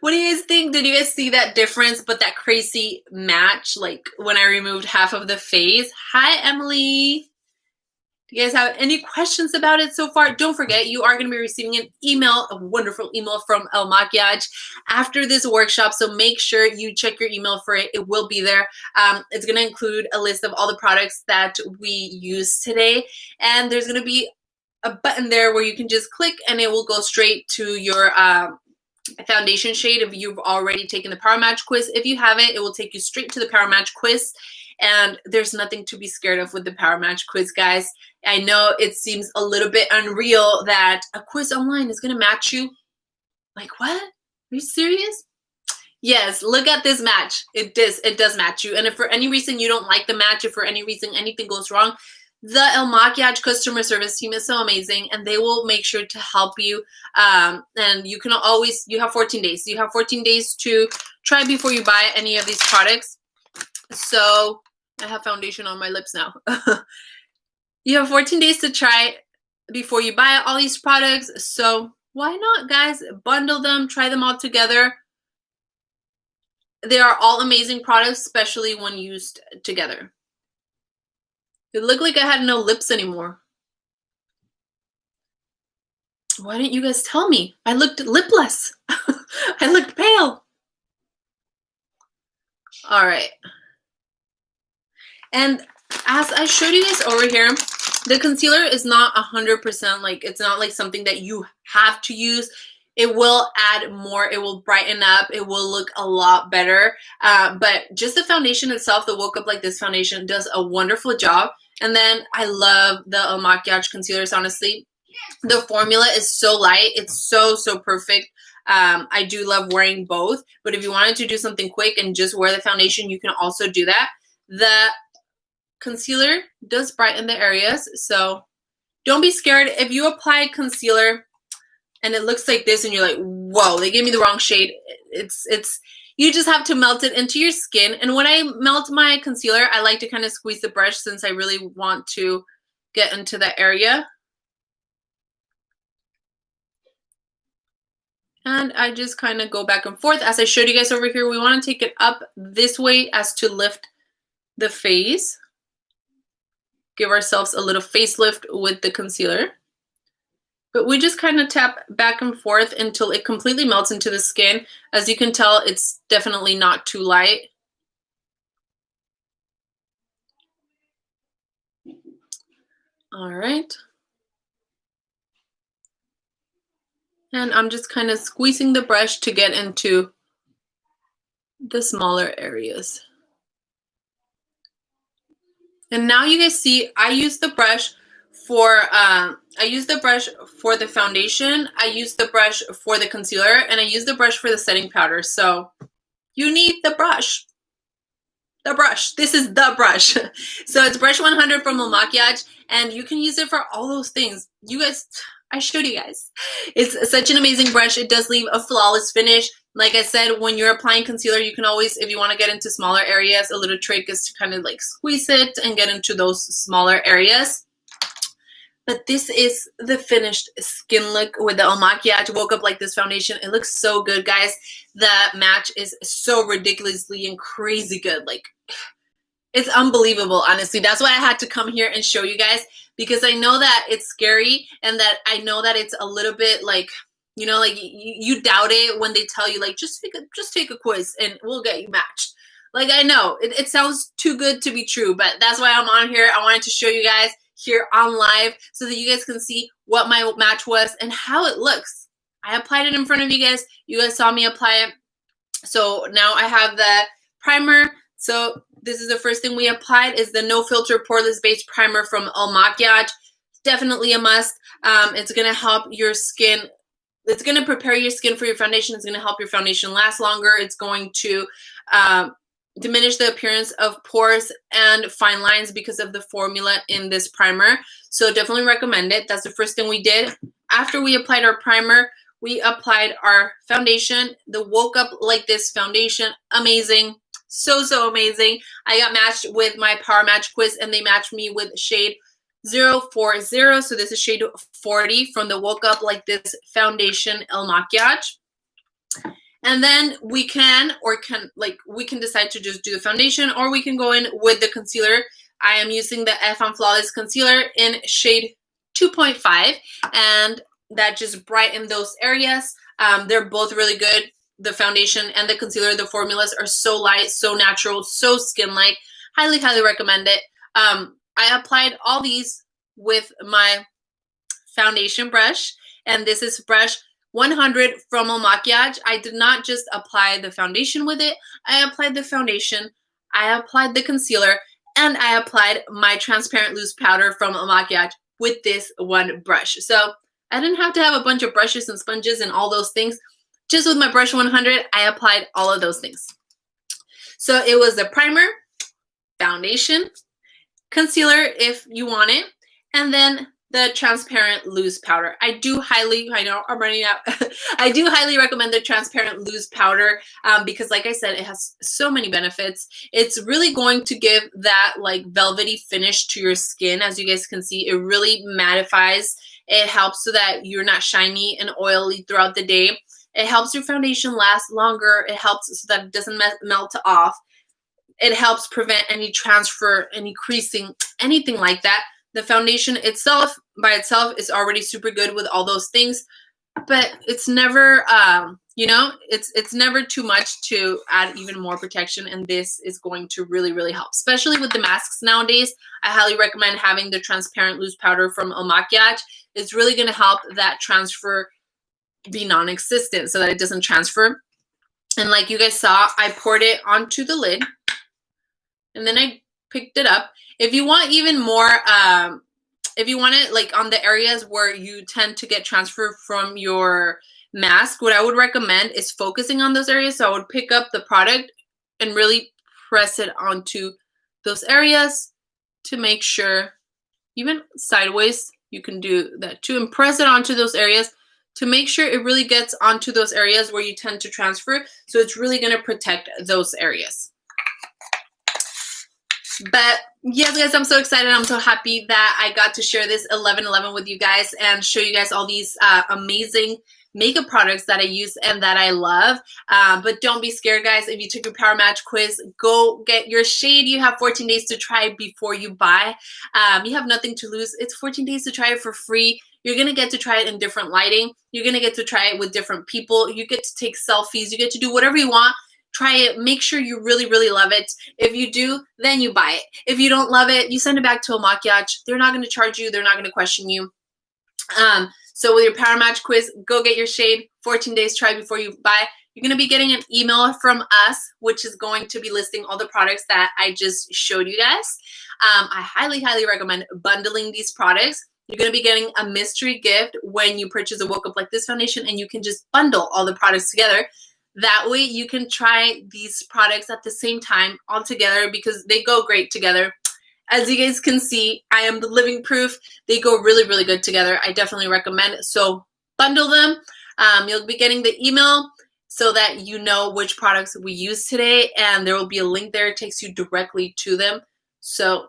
What do you guys think? Did you guys see that difference, but that crazy match, like when I removed half of the face? Hi, Emily. Do you guys have any questions about it so far? Don't forget, you are going to be receiving an email, a wonderful email from El Maquillage after this workshop. So make sure you check your email for it. It will be there. It's going to include a list of all the products that we use today. And there's going to be a button there where you can just click and it will go straight to your foundation shade if you've already taken the PowerMatch quiz. If you haven't, it will take you straight to the PowerMatch quiz. And there's nothing to be scared of with the PowerMatch quiz, guys. I know it seems a little bit unreal that a quiz online is going to match you. Like, what? Are you serious? Yes, look at this match. It does match you. And if for any reason you don't like the match, if for any reason anything goes wrong, the El Maquillage customer service team is so amazing, and they will make sure to help you. And you can always, you have 14 days. You have 14 days to try before you buy any of these products. So I have foundation on my lips now. You have 14 days to try before you buy all these products. So why not, guys? Bundle them, try them all together. They are all amazing products, especially when used together. It looked like I had no lips anymore. Why didn't you guys tell me? I looked lipless. I looked pale. All right. And as I showed you guys over here, the concealer is not 100% like, it's not like something that you have to use. It will add more, it will brighten up, it will look a lot better. But just the foundation itself, the Woke Up Like This foundation does a wonderful job. And then I love the Maquillage concealers, honestly. The formula is so light, it's so perfect. I do love wearing both, but if you wanted to do something quick and just wear the foundation, you can also do that. The concealer does brighten the areas, so don't be scared if you apply concealer and it looks like this and you're like, whoa, they gave me the wrong shade. It's you just have to melt it into your skin. And when I melt my concealer, I like to kind of squeeze the brush since I really want to get into that area. And I just kind of go back and forth. As I showed you guys over here, we want to take it up this way as to lift the face. Give ourselves a little facelift with the concealer. But we just kind of tap back and forth until it completely melts into the skin. As you can tell, it's definitely not too light. All right. And I'm just kind of squeezing the brush to get into the smaller areas. And now you guys see, I use the brush for the foundation, I use the brush for the concealer, and I use the brush for the setting powder. So you need the brush. The brush. This is the brush. So it's brush 100 from La Maquillage, and you can use it for all those things. You guys, I showed you guys. It's such an amazing brush. It does leave a flawless finish. Like I said, when you're applying concealer, you can always, if you want to get into smaller areas, a little trick is to kind of like squeeze it and get into those smaller areas. But this is the finished skin look with the Maquillage Woke Up Like This foundation. It looks so good, guys. The match is so ridiculously and crazy good. Like, it's unbelievable, honestly. That's why I had to come here and show you guys, because I know that it's scary and that I know that it's a little bit like, you know, like you doubt it when they tell you like, just take a quiz and we'll get you matched. Like, I know it sounds too good to be true, but that's why I'm on here. I wanted to show you guys here on live so that you guys can see what my match was and how it looks. I applied it in front of you guys. You guys saw me apply it. So now I have the primer. So this is the first thing we applied, is the No Filter Poreless Base Primer from El Maquillage. Definitely a must. It's going to help your skin. It's going to prepare your skin for your foundation. It's going to help your foundation last longer. It's going to diminish the appearance of pores and fine lines because of the formula in this primer. So definitely recommend it. That's the first thing we did. After we applied our primer, we applied our foundation, the Woke Up Like This foundation. Amazing. So amazing. I got matched with my PowerMatch quiz, and they matched me with shade 040. So this is shade 40 from the Woke Up Like This foundation El Maquillage. And then we can decide to just do the foundation, or we can go in with the concealer. I am using the F Flawless concealer in shade 2.5, and that just brighten those areas. They're both really good. The foundation and the concealer, the formulas are so light, so natural, so skin-like. Highly recommend it. I applied all these with my foundation brush, and this is brush 100 from El Maquillage. I did not just apply the foundation with it. I applied the foundation, I applied the concealer, and I applied my transparent loose powder from El Maquillage with this one brush. So I didn't have to have a bunch of brushes and sponges and all those things. Just with my brush 100, I applied all of those things. So it was the primer, foundation, concealer if you want it, and then the transparent loose powder. I do highly recommend the transparent loose powder because, like I said, it has so many benefits. It's really going to give that like velvety finish to your skin. As you guys can see, it really mattifies. It helps so that you're not shiny and oily throughout the day. It helps your foundation last longer. It helps so that it doesn't melt off. It helps prevent any transfer, any creasing, anything like that. The foundation itself, by itself, is already super good with all those things, but it's never, it's never too much to add even more protection, and this is going to really, really help, especially with the masks nowadays. I highly recommend having the transparent loose powder from El Maquillage. It's really going to help that transfer be non-existent so that it doesn't transfer. And like you guys saw, I poured it onto the lid, and then I picked it up. If you want even more, if you want it like on the areas where you tend to get transfer from your mask, what I would recommend is focusing on those areas. So I would pick up the product and really press it onto those areas to make sure, even sideways, you can do that too, and press it onto those areas to make sure it really gets onto those areas where you tend to transfer. So it's really going to protect those areas. But yes, guys, I'm so excited. I'm so happy that I got to share this 11/11 with you guys and show you guys all these amazing makeup products that I use and that I love. But don't be scared, guys. If you took your PowerMatch quiz, go get your shade. You have 14 days to try it before you buy. You have nothing to lose. It's 14 days to try it for free. You're going to get to try it in different lighting. You're going to get to try it with different people. You get to take selfies. You get to do whatever you want. Try it. Make sure you really, really love it. If you do, then you buy it. If you don't love it, you send it back to El Maquillage. They're not going to charge you. They're not going to question you. So with your PowerMatch quiz, go get your shade. 14 days try before you buy. You're going to be getting an email from us, which is going to be listing all the products that I just showed you guys. I highly, highly recommend bundling these products. You're going to be getting a mystery gift when you purchase a Woke Up Like This foundation, and you can just bundle all the products together. That way you can try these products at the same time all together because they go great together. As you guys can see, I am the living proof. They go really, really good together. I definitely recommend it. So bundle them. You'll be getting the email so that you know which products we use today, and there will be a link there. It takes you directly to them. So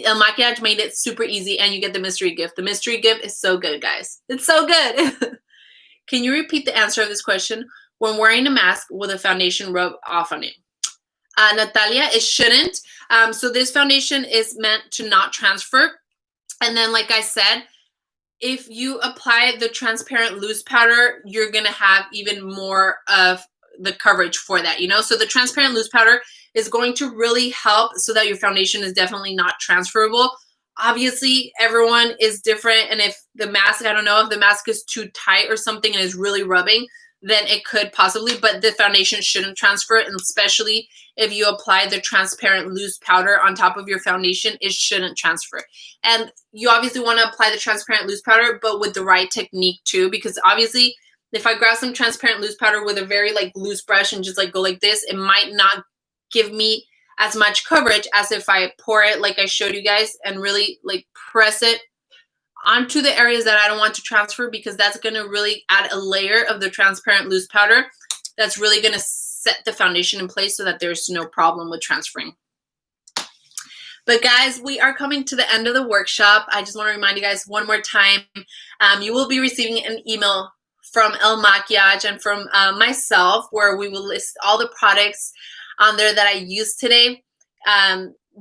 El Maquillage made it super easy, and you get the mystery gift. The mystery gift is so good, guys. It's so good. Can you repeat the answer of this question? When wearing a mask, will the foundation rub off on it? Natalia, it shouldn't. So this foundation is meant to not transfer. And then, like I said, if you apply the transparent loose powder, you're going to have even more of the coverage for that, So the transparent loose powder is going to really help so that your foundation is definitely not transferable. Obviously, everyone is different. And if the mask, I don't know, if the mask is too tight or something and is really rubbing, then it could possibly, but the foundation shouldn't transfer. And especially if you apply the transparent loose powder on top of your foundation, it shouldn't transfer. And you obviously want to apply the transparent loose powder, but with the right technique too, because obviously if I grab some transparent loose powder with a very loose brush and just go like this, it might not give me as much coverage as if I pour it like I showed you guys and really press it onto the areas that I don't want to transfer, because that's going to really add a layer of the transparent loose powder that's really going to set the foundation in place so that there's no problem with transferring. But guys, we are coming to the end of the workshop. I just want to remind you guys one more time, you will be receiving an email from El Maquillage and from myself where we will list all the products on there that I used today.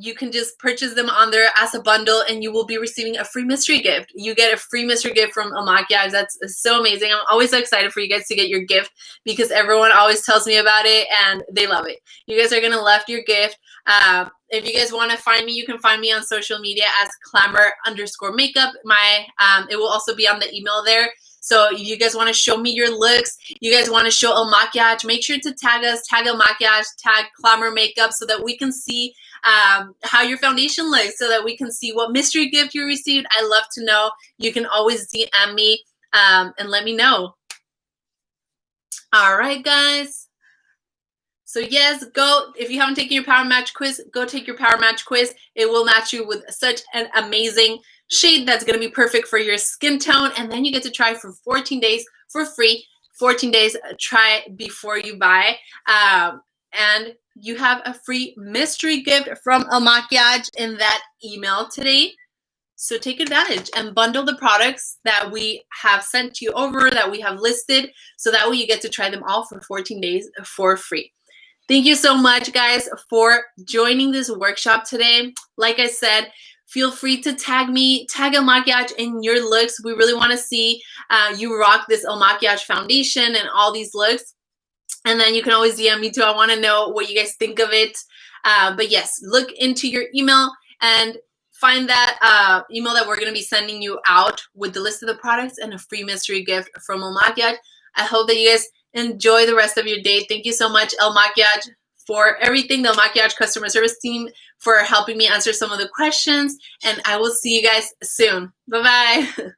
You can just purchase them on there as a bundle, and you will be receiving a free mystery gift. You get a free mystery gift from El Maquillage. That's so amazing. I'm always so excited for you guys to get your gift because everyone always tells me about it and they love it. You guys are going to love your gift. If you guys want to find me, you can find me on social media as Clamor_makeup. It will also be on the email there. So if you guys want to show me your looks, you guys want to show El Maquillage, make sure to tag us, tag El Maquillage, tag Clamor Makeup so that we can see how your foundation looks, so that we can see what mystery gift you received. I love to know. You can always DM me and let me know. All right, guys. So yes, go. If you haven't taken your PowerMatch quiz, go take your PowerMatch quiz. It will match you with such an amazing shade that's going to be perfect for your skin tone. And then you get to try for 14 days for free. 14 days, try before you buy. And you have a free mystery gift from El Maquillage in that email today. So take advantage and bundle the products that we have sent you over, that we have listed, so that way you get to try them all for 14 days for free. Thank you so much, guys, for joining this workshop today. Like I said, feel free to tag me, tag El Maquiage in your looks. We really want to see you rock this El Maquiage foundation and all these looks. And then you can always DM me too. I want to know what you guys think of it. But yes, look into your email and find that email that we're going to be sending you out with the list of the products and a free mystery gift from El Maquiage. I hope that you guys enjoy the rest of your day. Thank you so much, El Maquiage, for everything. The El Maquiage customer service team for helping me answer some of the questions. And I will see you guys soon. Bye-bye.